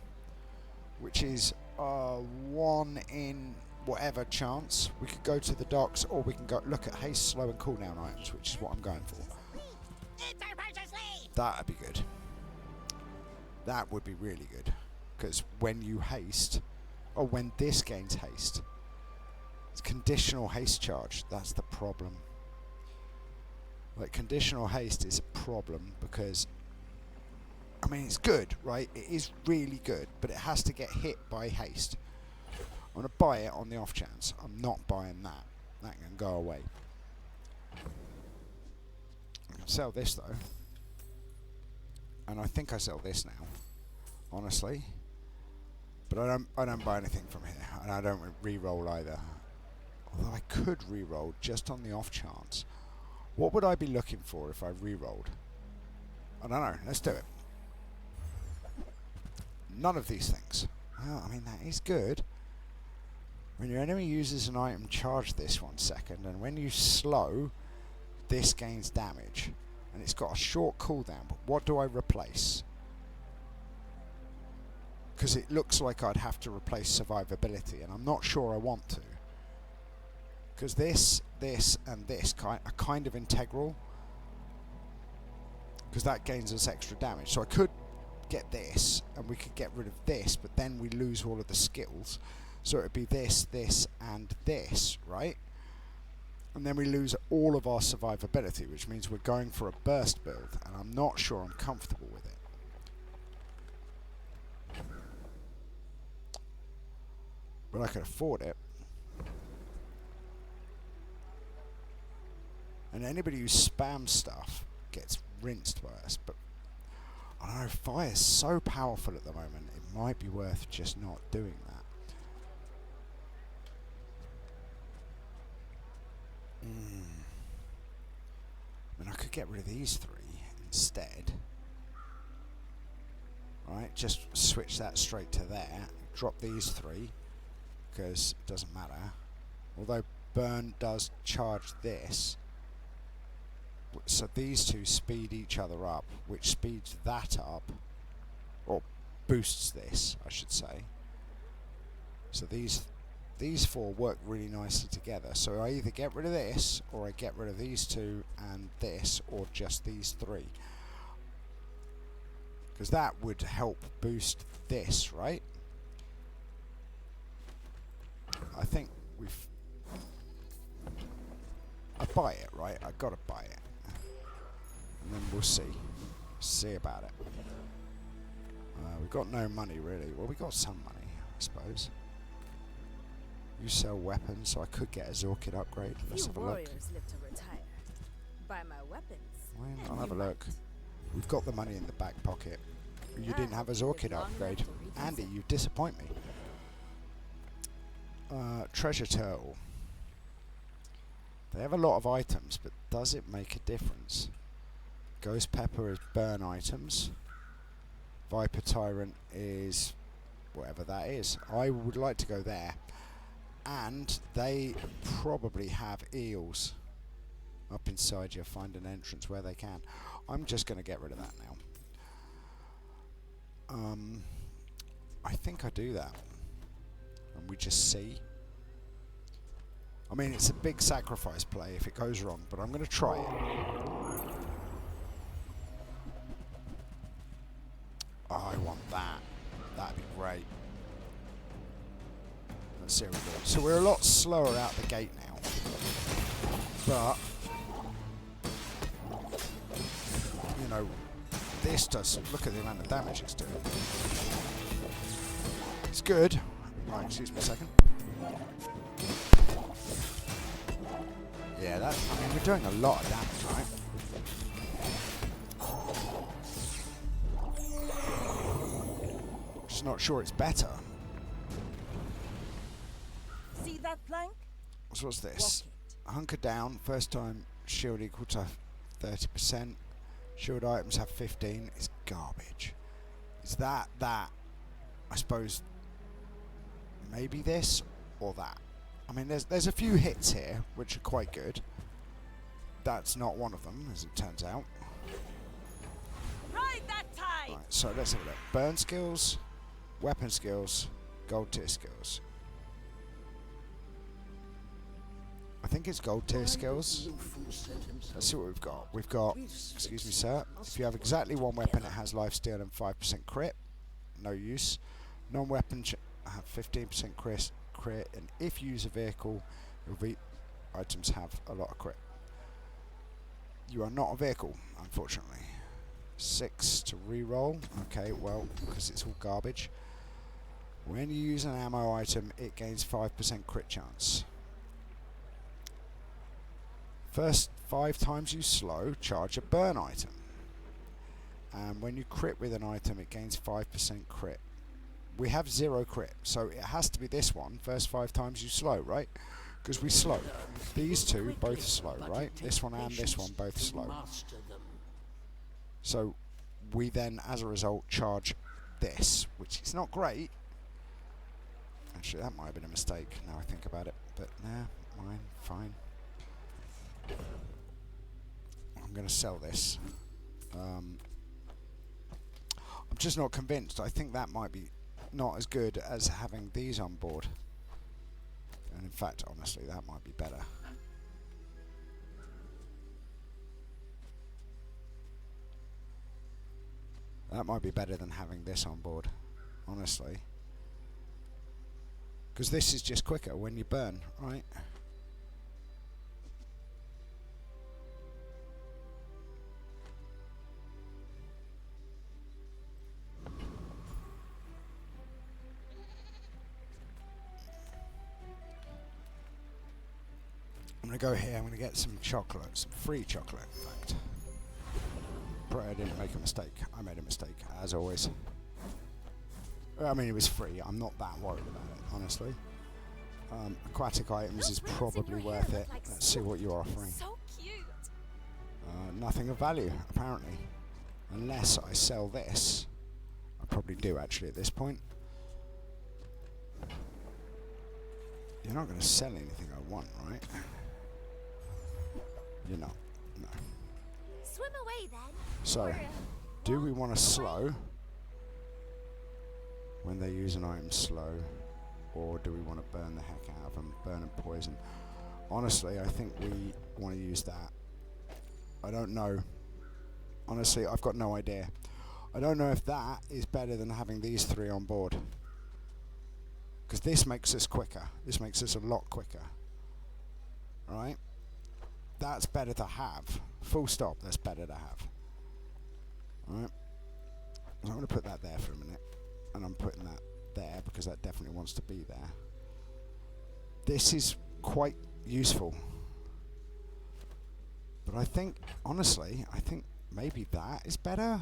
Speaker 1: which is 1 in whatever chance. We could go to the docks, or we can go look at haste, slow, and cooldown items, which is what I'm going for. That'd be good. That would be really good, because when you haste, or when this gains haste, it's conditional haste charge. That's the problem. Like, conditional haste is a problem because, I mean, it's good, right? It is really good, but it has to get hit by haste. I'm going to buy it on the off chance. I'm not buying that. That can go away. I can sell this, though. And I think I sell this now, honestly. But I don't buy anything from here. And I don't re-roll either. Although I could re-roll just on the off chance. What would I be looking for if I re-rolled? I don't know. Let's do it. None of these things. Well, I mean, that is good. When your enemy uses an item, charge this 1 second, and when you slow, this gains damage. And it's got a short cooldown, but what do I replace? Because it looks like I'd have to replace survivability, and I'm not sure I want to. Because this, and this are kind of integral. Because that gains us extra damage. So I could get this, and we could get rid of this, but then we lose all of the skills. So it would be this, this, and this, right? And then we lose all of our survivability, which means we're going for a burst build, and I'm not sure I'm comfortable with it. But I could afford it. And anybody who spams stuff gets rinsed by us, but I don't know, fire's so powerful at the moment, it might be worth just not doing that. I mean, I could get rid of these 3 instead. Right, just switch that straight to there. Drop these 3, because it doesn't matter. Although burn does charge this. So these 2 speed each other up, which speeds that up, or boosts this, I should say. So these 4 work really nicely together. So I either get rid of this, or I get rid of these 2 and this, or just these 3. Because that would help boost this, right? I think I buy it, right? I gotta buy it. And then we'll see. See about it. We've got no money, really. Well, we got some money, I suppose. You sell weapons, so I could get a Zoarcid upgrade. Let's
Speaker 2: Few
Speaker 1: have a look.
Speaker 2: warriors live to retire. Buy my weapons.
Speaker 1: Well,
Speaker 2: and
Speaker 1: I'll have a
Speaker 2: you
Speaker 1: look.
Speaker 2: might.
Speaker 1: We've got the money in the back pocket. You didn't have a
Speaker 2: I'll keep
Speaker 1: Zoarcid
Speaker 2: it long
Speaker 1: upgrade.
Speaker 2: enough to reconsider.
Speaker 1: Andy, you disappoint me. Treasure turtle. They have a lot of items, but does it make a difference? Ghost pepper is burn items. Viper tyrant is whatever that is. I would like to go there. And And they probably have eels up inside you. Find an entrance where they can. I'm just going to get rid of that now. I think I do that. And we just see. I mean, it's a big sacrifice play if it goes wrong, but I'm going to try it. Oh, I want that. That'd be great. Let's see how we go. So we're a lot slower out the gate now. But, you know, this does... Look at the amount of damage it's doing. It's good. Right, excuse me a second. Yeah, that... I mean, we're doing a lot of damage, right? Just not sure it's better.
Speaker 3: See that plank?
Speaker 1: So what's this? Hunker down. First time shield equal to 30%. Shield items have 15. It's garbage. Is that? I suppose maybe this or that. I mean, there's a few hits here which are quite good. That's not one of them, as it turns out.
Speaker 3: Ride that tide!
Speaker 1: Right, so let's have a look. Burn skills, weapon skills, gold tier skills. I think it's gold tier skills. Let's see what we've got. We've got, excuse me sir, if you have exactly one weapon it has lifesteal and 5% crit. No use. Non-weapon have 15% crit, and if you use a vehicle, your items have a lot of crit. You are not a vehicle, unfortunately. 6 to reroll. Okay, well, because it's all garbage. When you use an ammo item, it gains 5% crit chance. First 5 times you slow, charge a burn item. And when you crit with an item, it gains 5% crit. We have 0 crit, so it has to be this one. First 5 times you slow, right? Because we slow. These two both slow, right? This one and this one both slow. So we then, as a result, charge this, which is not great. Actually, that might have been a mistake, now I think about it. But nah, mine, fine. I'm going to sell this. I'm just not convinced. I think that might be not as good as having these on board. And in fact, honestly, that might be better. That might be better than having this on board, honestly. Because this is just quicker when you burn, right? I'm going to go here, I'm going to get some chocolate, some free chocolate, in fact. Pray I didn't make a mistake. I made a mistake, as always. I mean, it was free. I'm not that worried about it, honestly. Aquatic items is probably worth it. Let's see what you're offering.
Speaker 2: So cute.
Speaker 1: Nothing of value, apparently. Unless I sell this. I probably do, actually, at this point. You're not going to sell anything I want, right? You're not. No.
Speaker 4: Swim away then.
Speaker 1: So, do we want to slow when they use an item slow, or do we want to burn the heck out of them, burn and poison? Honestly, I think we want to use that. I don't know. Honestly, I've got no idea. I don't know if that is better than having these 3 on board. Because this makes us quicker. This makes us a lot quicker. Right? That's better to have. Full stop, that's better to have. Alright? So I'm going to put that there for a minute. And I'm putting that there because that definitely wants to be there. This is quite useful. But I think, honestly, I think maybe that is better.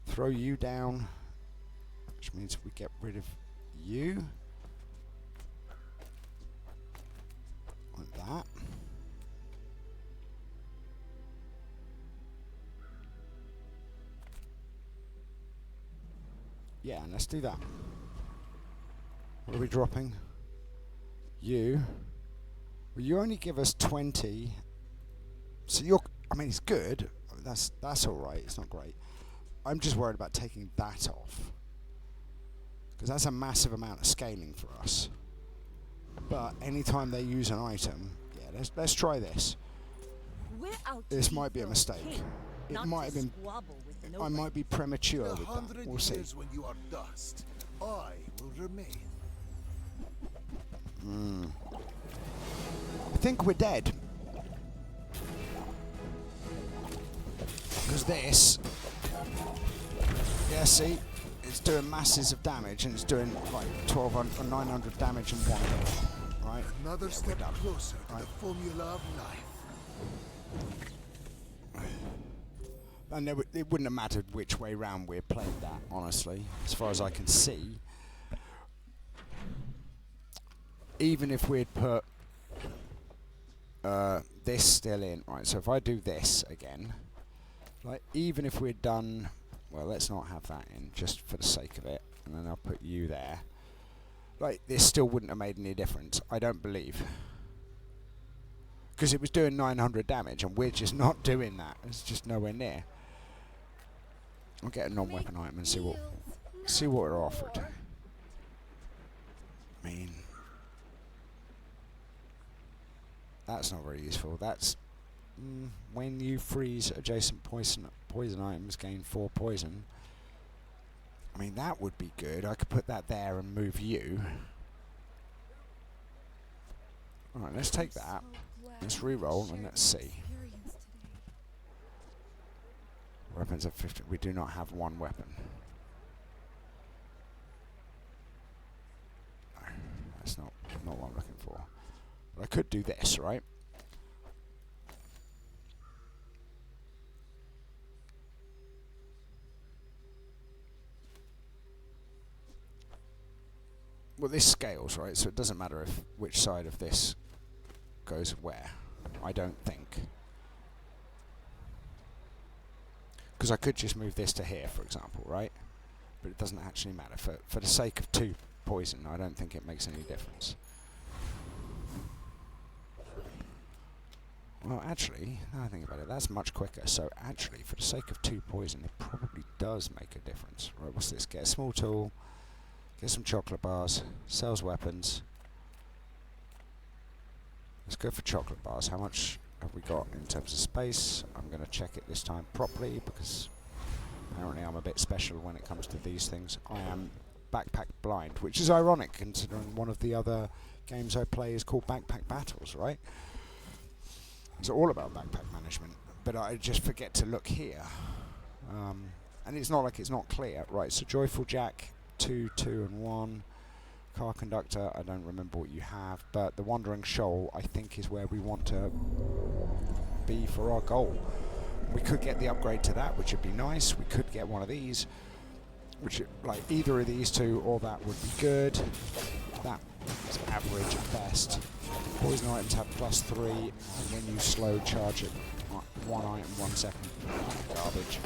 Speaker 1: Throw you down, which means we get rid of you. Like that. Yeah, let's do that. What are we dropping? Well, you only give us 20. So I mean, it's good. That's all right. It's not great. I'm just worried about taking that off, because that's a massive amount of scaling for us. But anytime they use an item, yeah, let's try this.
Speaker 6: We're out to
Speaker 1: This
Speaker 6: be
Speaker 1: might be a
Speaker 6: the
Speaker 1: mistake.
Speaker 6: king,
Speaker 1: It
Speaker 6: not
Speaker 1: might
Speaker 6: to
Speaker 1: have been.
Speaker 6: squabble with
Speaker 1: I
Speaker 6: nobody.
Speaker 1: might be premature
Speaker 5: In
Speaker 1: with that.
Speaker 5: 100
Speaker 1: We'll see.
Speaker 5: years when you are dust, I will remain.
Speaker 1: I think we're dead. Because this, yeah, see, it's doing masses of damage, and it's doing like 1,200 or 900 damage in one hit, right?
Speaker 5: Another
Speaker 1: Yeah,
Speaker 5: step
Speaker 1: we're done.
Speaker 5: closer to
Speaker 1: Right.
Speaker 5: the formula of life.
Speaker 1: And it wouldn't have mattered which way round we played that, honestly, as far as I can see. Even if we'd put this still in, right? So if I do this again, like even if we'd done, well, let's not have that in just for the sake of it, and then I'll put you there. Like this still wouldn't have made any difference, I don't believe, because it was doing 900 damage, and we're just not doing that. It's just nowhere near. I'll get a non-weapon item and see what we're offered. I mean, that's not very useful. That's when you freeze adjacent poison items, gain 4 poison. I mean, that would be good. I could put that there and move you. Alright, let's take that. Let's re-roll and let's see. Weapons of 50. We do not have one weapon. No, that's not what I'm looking for. But I could do this, right? Well, this scales, right? So it doesn't matter which side of this goes where. I don't think. Because I could just move this to here, for example, right? But it doesn't actually matter. For the sake of 2 poison, I don't think it makes any difference. Well, actually, now I think about it, that's much quicker. So actually, for the sake of 2 poison, it probably does make a difference. Right, what's this? Get a small tool, get some chocolate bars, sells weapons. Let's go for chocolate bars. How much have we got in terms of space? I'm going to check it this time properly, because apparently I'm a bit special when it comes to these things. I am backpack blind, which is ironic considering one of the other games I play is called Backpack Battles, right? It's all about backpack management, but I just forget to look here. And it's not like it's not clear. Right, so Joyful Jack, 2, 2 and 1. Car Conductor, I don't remember what you have, but the Wandering Shoal, I think, is where we want to be for our goal. We could get the upgrade to that, which would be nice. We could get one of these, which, like, either of these two or that would be good. That is average at best. Poison items have +3, and when you slow charge it, 1 item 1 second. Garbage.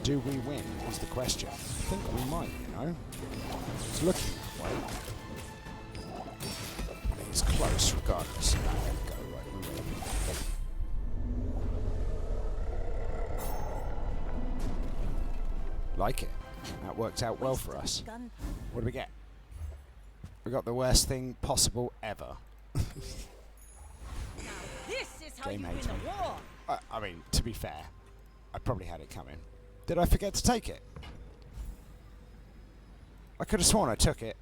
Speaker 1: Do we win is the question. I think we might, you know. It's looking that way. I mean, it's close regardless. There we go, right, we win. Like it. That worked out well for us. What do we get? We got the worst thing possible ever.
Speaker 6: This is how
Speaker 1: Game
Speaker 6: you win
Speaker 1: hater.
Speaker 6: a war.
Speaker 1: I mean, to be fair, I probably had it coming. Did I forget to take it? I could have sworn I took it.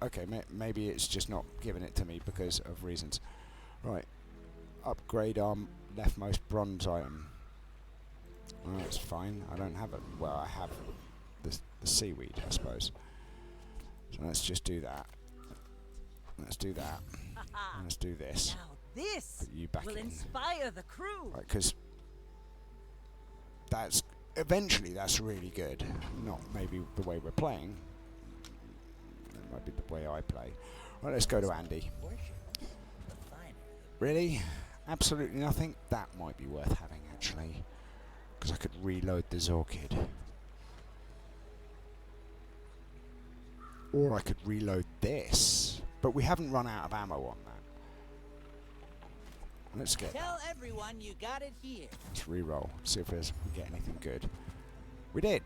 Speaker 1: Okay, maybe it's just not giving it to me because of reasons. Right. Upgrade our leftmost bronze item. Oh, that's fine. I don't have it. Well, I have the seaweed, I suppose. So let's just do that. Let's do that. And let's do this.
Speaker 6: Now this
Speaker 1: Put you back
Speaker 6: will
Speaker 1: in.
Speaker 6: inspire the crew.
Speaker 1: Right, because that's eventually that's really good. Not maybe the way we're playing. It might be the way I play. Right, let's go to Andy. Really? Absolutely nothing? That might be worth having, actually. Because I could reload the Zoarcid. Or I could reload this. But we haven't run out of ammo on that. Let's get
Speaker 6: Tell everyone you got it here.
Speaker 1: Let's re-roll. See if we get anything good. We did.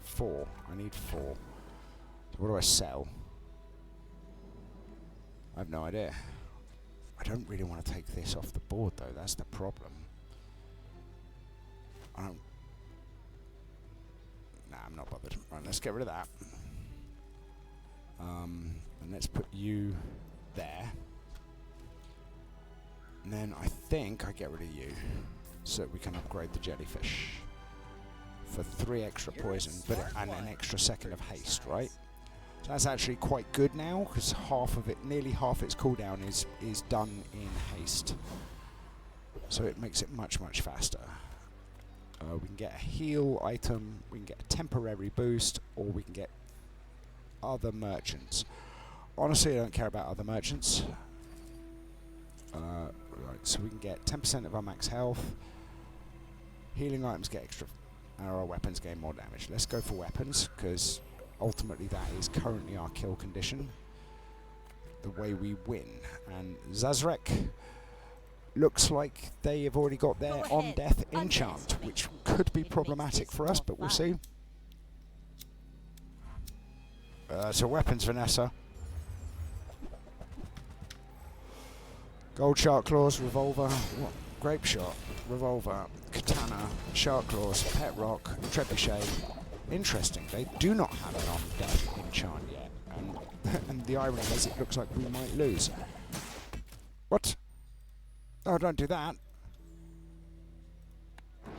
Speaker 1: 4. I need 4. So what do I sell? I have no idea. I don't really want to take this off the board though. That's the problem. I don't... Nah, I'm not bothered. Right, let's get rid of that. And let's put you there. And then I think I get rid of you so that we can upgrade the jellyfish for 3 extra poison, and an extra second of haste, right? So that's actually quite good now, because nearly half its cooldown is done in haste. So it makes it much, much faster. We can get a heal item, we can get a temporary boost, or we can get other merchants. Honestly, I don't care about other merchants. Right, so we can get 10% of our max health. Healing items get extra, and our weapons gain more damage. Let's go for weapons, because ultimately that is currently our kill condition. The way we win. And Zoarcid looks like they have already got their on-death enchant, which could be problematic for us, but we'll see. So weapons, Vanessa. Gold shark claws, revolver, grape shot, revolver, katana, shark claws, pet rock, trebuchet. Interesting, they do not have an on-death enchant yet, and the irony is it looks like we might lose. What? Oh, don't do that.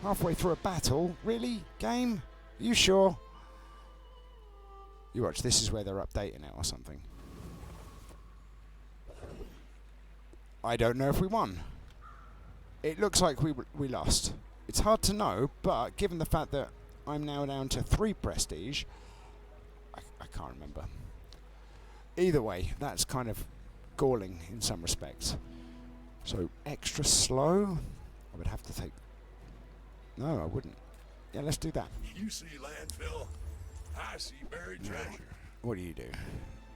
Speaker 1: Halfway through a battle? Really? Game? Are you sure? You watch, this is where they're updating it or something. I don't know if we won. It looks like we lost. It's hard to know, but given the fact that I'm now down to 3 prestige, I can't remember. Either way, that's kind of galling in some respects. So extra slow, I would have to take... No, I wouldn't. Yeah, let's do that.
Speaker 5: You see landfill, I see buried treasure.
Speaker 1: What do you do?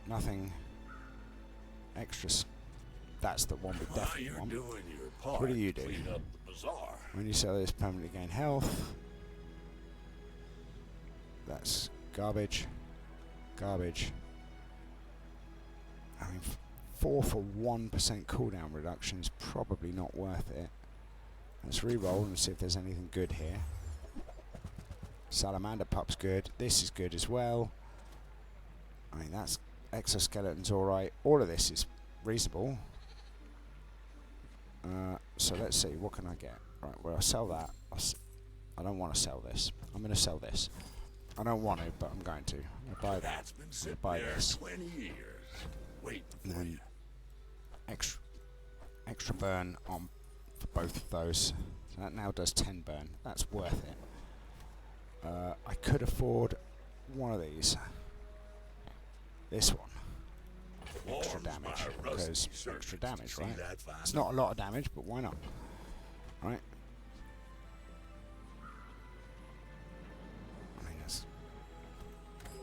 Speaker 1: Nothing. Extras. That's the one we definitely
Speaker 5: You're
Speaker 1: want.
Speaker 5: doing your part.
Speaker 1: What do you do?
Speaker 5: Clean up the bazaar.
Speaker 1: When you sell this, permanently gain health. That's garbage. Garbage. I mean, 4 for 1% cooldown reduction is probably not worth it. Let's re-roll and see if there's anything good here. Salamander Pup's good. This is good as well. I mean, that's exoskeleton's alright. All of this is reasonable. So let's see, what can I get? Right, well, I'll sell that. I don't want to sell this. I'm going to sell this. I don't want to, but I'm going to. I'll buy that.
Speaker 5: That's been sitting
Speaker 1: Buy
Speaker 5: there
Speaker 1: this.
Speaker 5: 20 years. Wait
Speaker 1: And
Speaker 5: for you.
Speaker 1: then extra burn on for both of those. So that now does 10 burn. That's worth it. I could afford one of these. This one. Extra
Speaker 5: Warms
Speaker 1: damage,
Speaker 5: my rusty
Speaker 1: because
Speaker 5: surface.
Speaker 1: extra damage,
Speaker 5: See
Speaker 1: right?
Speaker 5: that fine
Speaker 1: It's not a lot of damage, but why not? Right? I mean, that's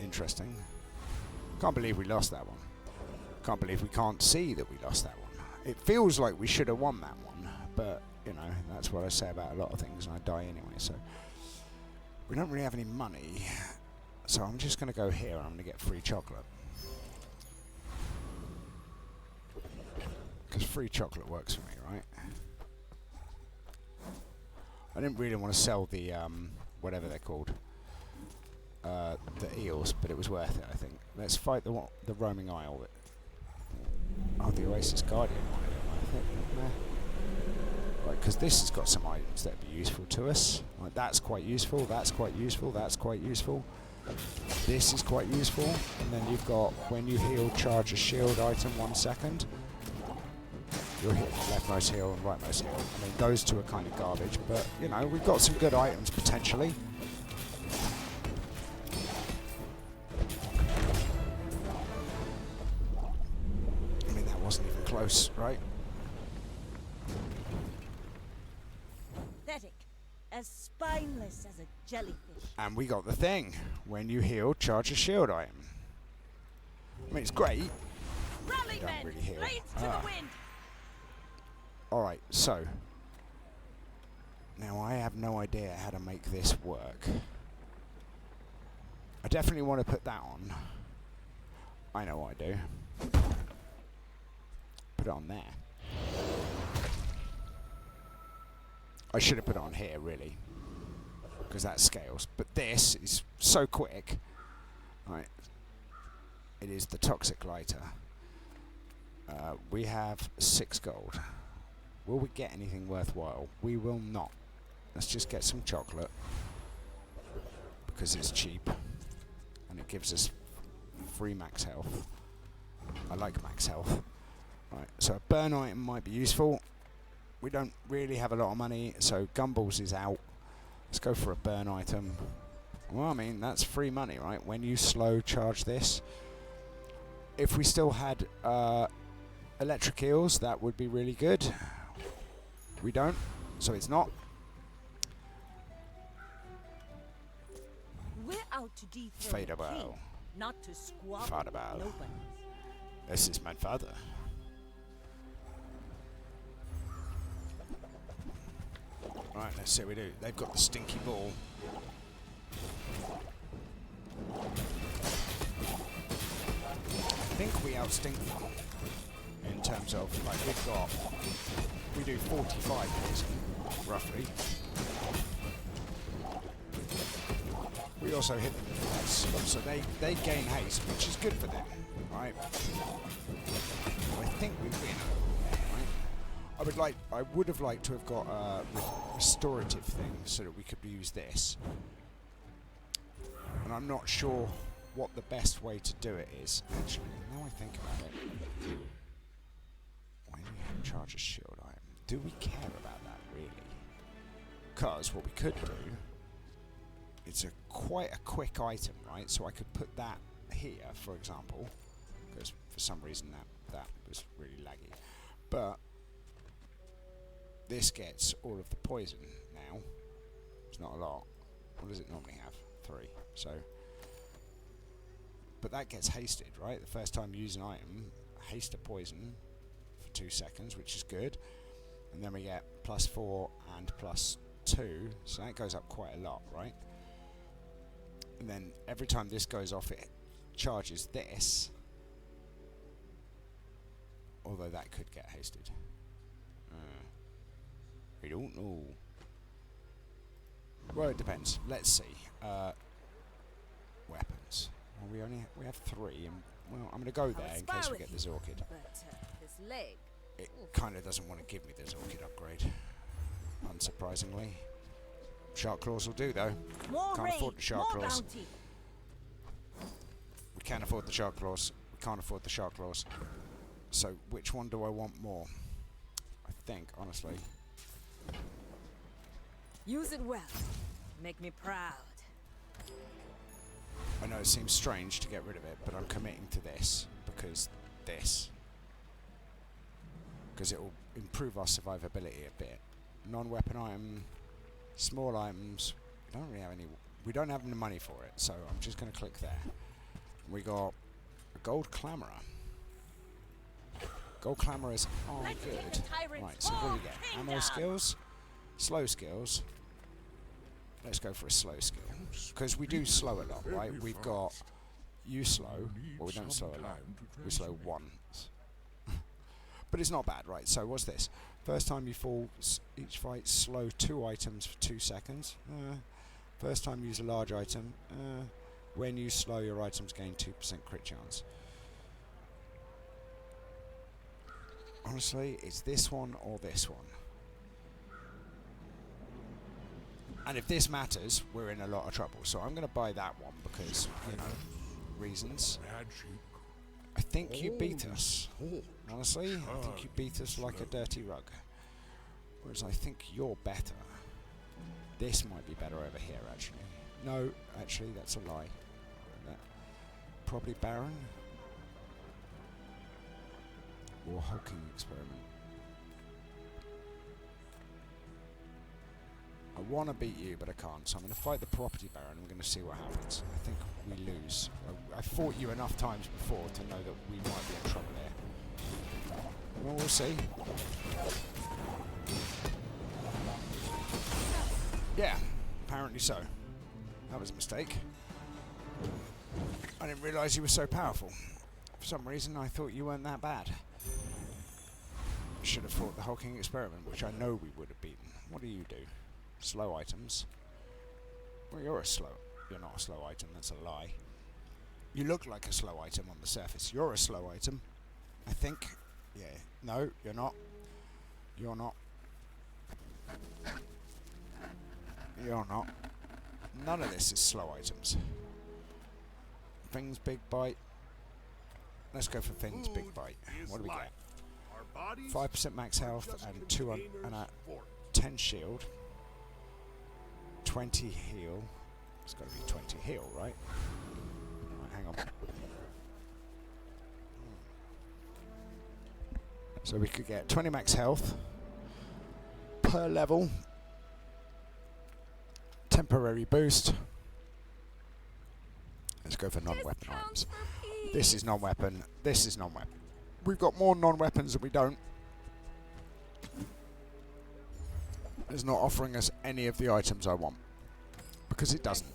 Speaker 1: interesting. Can't believe we lost that one. Can't believe we can't see that we lost that one. It feels like we should have won that one, but, you know, that's what I say about a lot of things, and I die anyway, so... We don't really have any money, so I'm just going to go here and I'm going to get free chocolate. Because free chocolate works for me, right? I didn't really want to sell the, whatever they're called, the eels, but it was worth it, I think. Let's fight the roaming isle. Oh, the Oasis Guardian one, I think. Right, because this has got some items that would be useful to us. Like, that's quite useful, that's quite useful, that's quite useful. This is quite useful. And then you've got, when you heal, charge a shield item 1 second. You'll hit the leftmost heel and rightmost heel. I mean, those two are kind of garbage, but, you know, we've got some good items, potentially. I mean, that wasn't even close, right?
Speaker 3: Pathetic. As spineless as a jellyfish.
Speaker 1: And we got the thing. When you heal, charge a shield item. I mean, it's great.
Speaker 3: Rally,
Speaker 1: Don't
Speaker 3: men!
Speaker 1: really heal.
Speaker 3: Blades to the wind!
Speaker 1: Alright, so. Now, I have no idea how to make this work. I definitely want to put that on. I know I do. Put it on there. I should have put it on here, really. Because that scales. But this is so quick. Right. It is the toxic lighter. We have 6 gold. Will we get anything worthwhile? We will not. Let's just get some chocolate. Because it's cheap. And it gives us free max health. I like max health. Right, so a burn item might be useful. We don't really have a lot of money, so Gumballs is out. Let's go for a burn item. Well, I mean, that's free money, right? When you slow charge this. If we still had electric eels, that would be really good. We don't, so it's not.
Speaker 3: We're out to dethrone the
Speaker 1: Fadabao.
Speaker 3: king, not to squabble
Speaker 1: Fadabao.
Speaker 3: with nobody.
Speaker 1: This is my father. Right, let's see what we do. They've got the stinky ball. I think we outstink them in terms of, like, we do 45 poison, roughly. We also hit them with less, so they gain haste, which is good for them, right? I think we win, right? I would have liked to have got a restorative thing so that we could use this. And I'm not sure what the best way to do it is, actually. Now I think about it. When we charge a shield item, do we care about that, really? Because what we could do, it's quite a quick item, right? So I could put that here, for example, because for some reason that was really laggy. But this gets all of the poison now. It's not a lot. What does it normally have? 3. So, but that gets hasted, right? The first time you use an item, haste a poison for 2 seconds, which is good. And then we get +4 and +2, so that goes up quite a lot, right? And then every time this goes off, it charges this. Although that could get hasted. I don't know. Well, it depends. Let's see. Weapons. Well, we have 3, and well, I'm gonna go there in case we get the Zoarcid.
Speaker 2: But this leg.
Speaker 1: It kind of doesn't want to give me the Zoarcid upgrade, unsurprisingly. Shark claws will do though.
Speaker 3: More
Speaker 1: Can't afford
Speaker 3: raid,
Speaker 1: the shark
Speaker 3: more
Speaker 1: claws.
Speaker 3: bounty.
Speaker 1: We can't afford the shark claws. We can't afford the shark claws. So which one do I want more? I think, honestly.
Speaker 2: Use it well. Make me proud.
Speaker 1: I know it seems strange to get rid of it, but I'm committing to this because it will improve our survivability a bit. Non-weapon item, small items. We don't have any money for it, so I'm just going to click there. We got a gold clamourer. Gold clamourers are good. Right, so what do we get? Ammo skills, slow skills. Let's go for a slow skill. Because we do slow a lot, right? We've got you slow. Well, we don't slow a lot. We slow once. But it's not bad, right? So what's this? First time you fall, each fight, slow 2 items for 2 seconds. First time use a large item. When you slow, your items gain 2% crit chance. Honestly, it's this one or this one. And if this matters, we're in a lot of trouble. So I'm going to buy that one because, you know, reasons. I think you beat us. Honestly, I think you beat us like a dirty rug. Whereas I think you're better. This might be better over here, actually. No, actually, that's a lie. Probably Baron. Or hulking experiment. I want to beat you, but I can't. So I'm going to fight the property baron. I'm going to see what happens. I think we lose. I fought you enough times before to know that we might be in trouble here. Well, we'll see. Yeah, apparently so. That was a mistake. I didn't realise you were so powerful. For some reason, I thought you weren't that bad. Should have fought the hulking experiment, which I know we would have beaten. What do you do? Slow items. Well, you're not a slow item, that's a lie. You look like a slow item on the surface. You're a slow item, I think. Yeah. No, you're not. You're not. You're not. None of this is slow items. Things big bite. Let's go for Finn's big bite. What do we get? 5% max health and 10 shield. 20 heal. It's got to be 20 heal, right? Right, hang on. So we could get 20 max health per level. Temporary boost. Let's go for non-weapon items. This is non-weapon. This is non-weapon. We've got more non-weapons than we don't. It's not offering us any of the items I want. Because it doesn't.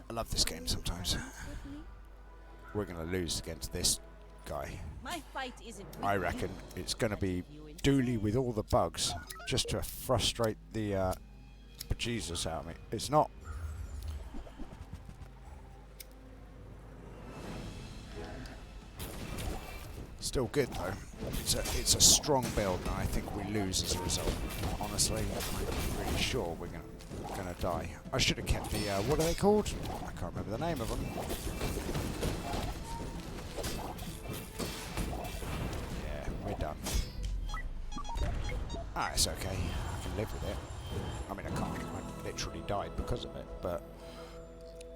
Speaker 1: I love this game sometimes. We're going to lose against this guy.
Speaker 3: My fight isn't
Speaker 1: I reckon it's going to be Dooley with all the bugs just to frustrate the bejesus out of me. It's not. Still good though. It's a strong build, and I think we lose as a result. Honestly, I'm pretty sure we're gonna die. I should have kept the what are they called? I can't remember the name of them. Yeah, we're done. Ah, it's okay. I can live with it. I mean, I can't. I literally died because of it, but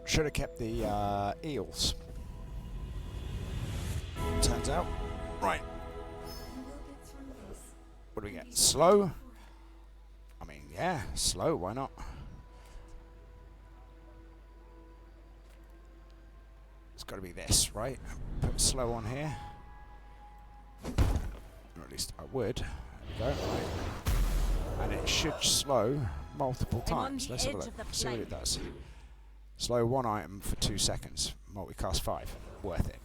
Speaker 1: should have kept the eels. Turns out. Right. What do we get? Slow? I mean, yeah, slow, why not? It's got to be this, right? Put slow on here. Or at least I would. There we go, right. And it should slow multiple times. Let's have a look. See what it does. Slow one item for 2 seconds. Multicast 5. Worth it.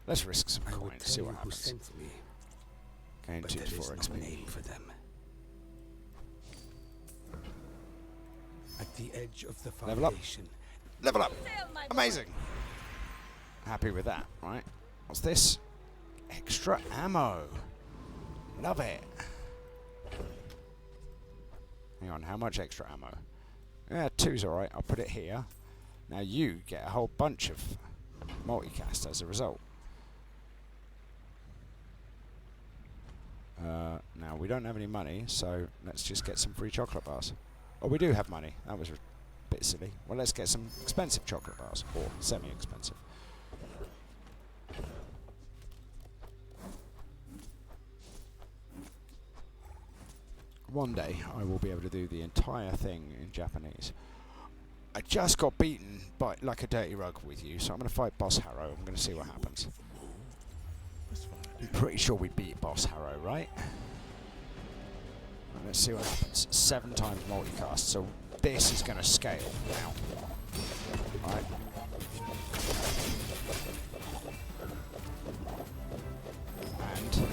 Speaker 1: Let's risk some coins, see what happens. Gain 2 to 4 XP.
Speaker 7: For them. At the edge of the foundation.
Speaker 1: Level up! Amazing! Happy with that, right? What's this? Extra ammo. Love it. Hang on, how much extra ammo? Yeah, 2's alright, I'll put it here. Now you get a whole bunch of multicast as a result. Now we don't have any money, so let's just get some free chocolate bars. Oh, we do have money. That was a bit silly. Well, let's get some expensive chocolate bars, or semi-expensive. One day I will be able to do the entire thing in Japanese. I just got beaten by like a dirty rug with you, so I'm going to fight Boss Harrow. I'm going to see what happens. I'm pretty sure we beat Boss Harrow, right? Let's see what happens. 7 times multicast, so this is going to scale now. Alright. And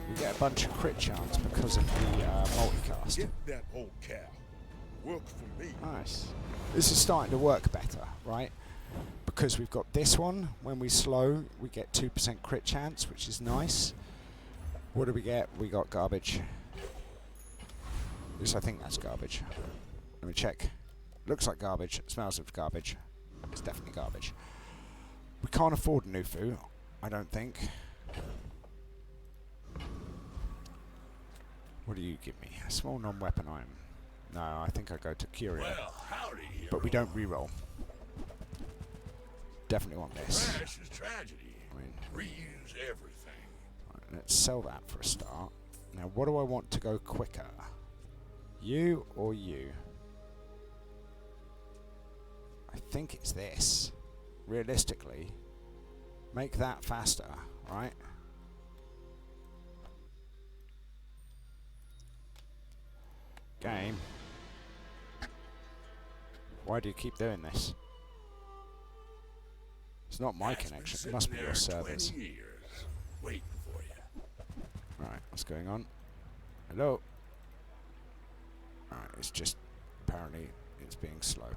Speaker 1: we get a bunch of crit chance because of the multicast.
Speaker 5: Get that old cow. Work for me.
Speaker 1: Nice. This is starting to work better, right? Because we've got this one. When we slow, we get 2% crit chance, which is nice. What do we get? We got garbage. At least I think that's garbage. Let me check. Looks like garbage. Smells of garbage. It's definitely garbage. We can't afford Nufu, I don't think. What do you give me? A small non-weapon item. No, I think I go to Curio.
Speaker 5: Well, howdy, hero.
Speaker 1: But we don't reroll. Definitely want this.
Speaker 5: Crash is tragedy.
Speaker 1: I mean,
Speaker 5: Reuse everything.
Speaker 1: right, let's sell that for a start. Now, what do I want to go quicker? You or you? I think it's this. Realistically, make that faster, right? Game. Why do you keep doing this? It's not my
Speaker 5: That's been
Speaker 1: connection. It
Speaker 5: sitting
Speaker 1: must be
Speaker 5: there
Speaker 1: your servers.
Speaker 5: 20 years, waiting for you.
Speaker 1: Right, what's going on? Hello? Alright, it's just apparently it's being slow.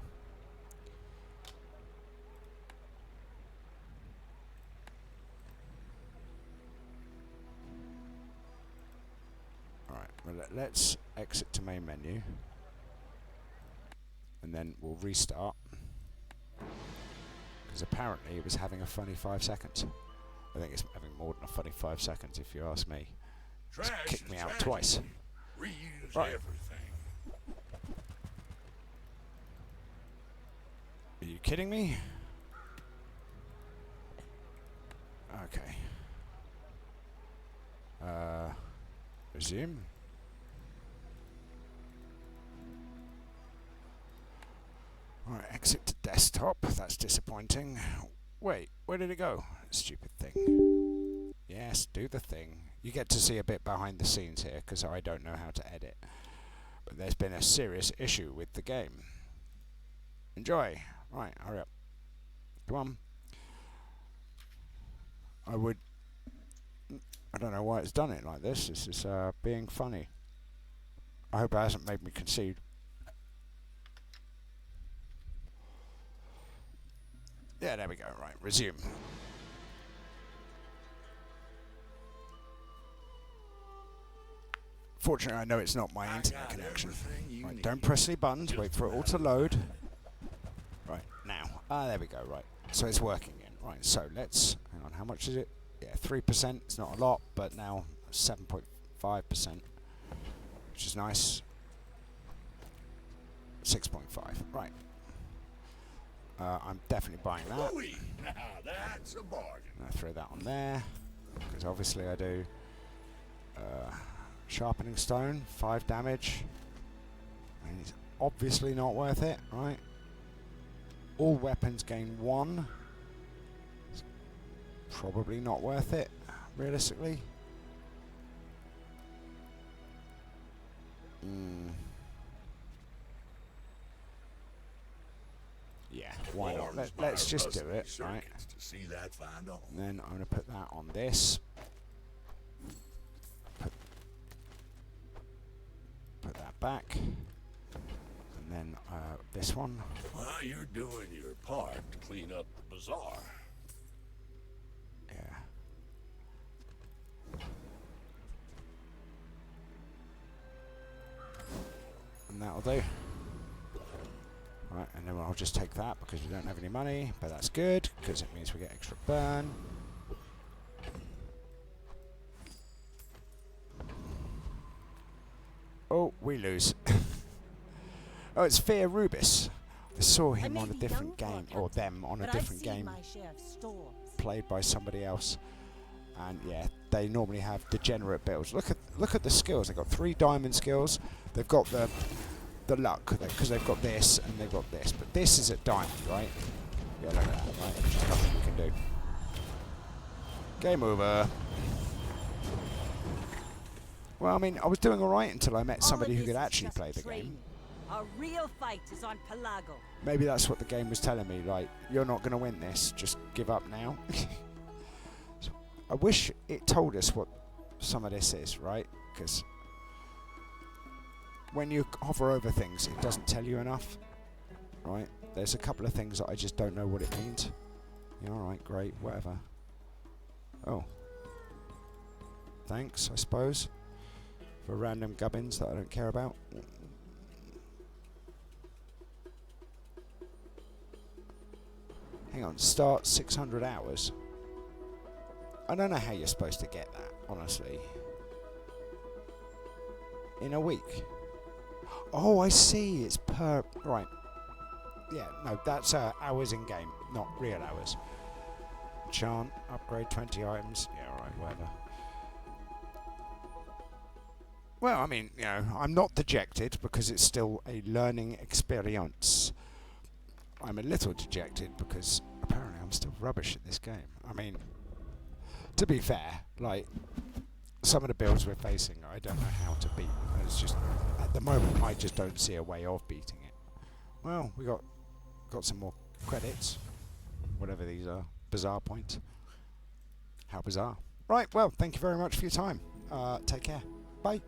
Speaker 1: Alright, well, let's exit to main menu. And then we'll restart. Because apparently it was having a funny 5 seconds. I think it's having more than a funny 5 seconds if you ask me. It's
Speaker 5: Trash
Speaker 1: kicked me
Speaker 5: is
Speaker 1: out
Speaker 5: trash.
Speaker 1: twice.
Speaker 5: Reuse
Speaker 1: Right.
Speaker 5: everything.
Speaker 1: Are you kidding me? Okay. Resume. Alright, exit to desktop. That's disappointing. Wait, where did it go? Stupid thing. Yes, do the thing. You get to see a bit behind the scenes here because I don't know how to edit. But there's been a serious issue with the game. Enjoy. Right, hurry up. Come on. I don't know why it's done it like this. This is being funny. I hope it hasn't made me concede. Yeah, there we go. Right, resume. Fortunately, I know it's not my
Speaker 5: I
Speaker 1: internet
Speaker 5: got
Speaker 1: connection.
Speaker 5: everything you
Speaker 1: Right,
Speaker 5: need.
Speaker 1: don't press any buttons.
Speaker 5: Just
Speaker 1: Wait for it all to load. Right, now. There we go. Right, so it's working again. Right, so let's... Hang on, how much is it? Yeah, 3%. It's not a lot, but now 7.5%, which is nice. 6.5. Right. I'm definitely buying that.
Speaker 5: Ooh-wee. Now that's a bargain.
Speaker 1: I throw that on there because obviously I do. Sharpening stone, 5 damage. I mean, it's obviously not worth it, right? All weapons gain 1. It's probably not worth it, realistically. Yeah, why not?
Speaker 5: Forms by
Speaker 1: Let's just do
Speaker 5: rusty
Speaker 1: it, right?
Speaker 5: circuits to see that find on.
Speaker 1: And then I'm going to put that on this. Put that back. And then this one.
Speaker 5: Well, you're doing your part to clean up the bazaar.
Speaker 1: Yeah. And that'll do. Right, and then I'll just take that because we don't have any money, but that's good because it means we get extra burn. Oh, we lose. Oh, it's Fear Rubis. I saw
Speaker 3: I
Speaker 1: him
Speaker 3: may
Speaker 1: on a
Speaker 3: be
Speaker 1: different
Speaker 3: young for
Speaker 1: game,
Speaker 3: a
Speaker 1: or
Speaker 3: captain,
Speaker 1: them on a
Speaker 3: but
Speaker 1: different
Speaker 3: I've seen
Speaker 1: game,
Speaker 3: my share of storms.
Speaker 1: played by somebody else. And yeah, they normally have degenerate builds. Look at the skills. They've got 3 diamond skills. They've got the luck because they've got this and they've got this. But this is at diamond, right? Yeah, look at that. Right, there's just nothing we can do. Game over. Well, I mean, I was doing all right until I met somebody who could actually play the game.
Speaker 2: A real fight is on Pelago.
Speaker 1: Maybe that's what the game was telling me. Like, you're not going to win this. Just give up now. So I wish it told us what some of this is, right? Because when you hover over things, it doesn't tell you enough, right? There's a couple of things that I just don't know what it means. Yeah, all right, great, whatever. Oh. Thanks, I suppose, for random gubbins that I don't care about. Hang on, start 600 hours. I don't know how you're supposed to get that, honestly. In a week. Oh, I see, it's per... Right. Yeah, no, that's hours in game, not real hours. Enchant, upgrade 20 items. Yeah, alright, whatever. Well, I mean, you know, I'm not dejected because it's still a learning experience. I'm a little dejected because apparently I'm still rubbish at this game. I mean, to be fair, like, some of the builds we're facing, I don't know how to beat. It's just, at the moment, I just don't see a way of beating it. Well, we got some more credits, whatever these are, Bazaar points. How bizarre. Right, well, thank you very much for your time. Take care. Bye.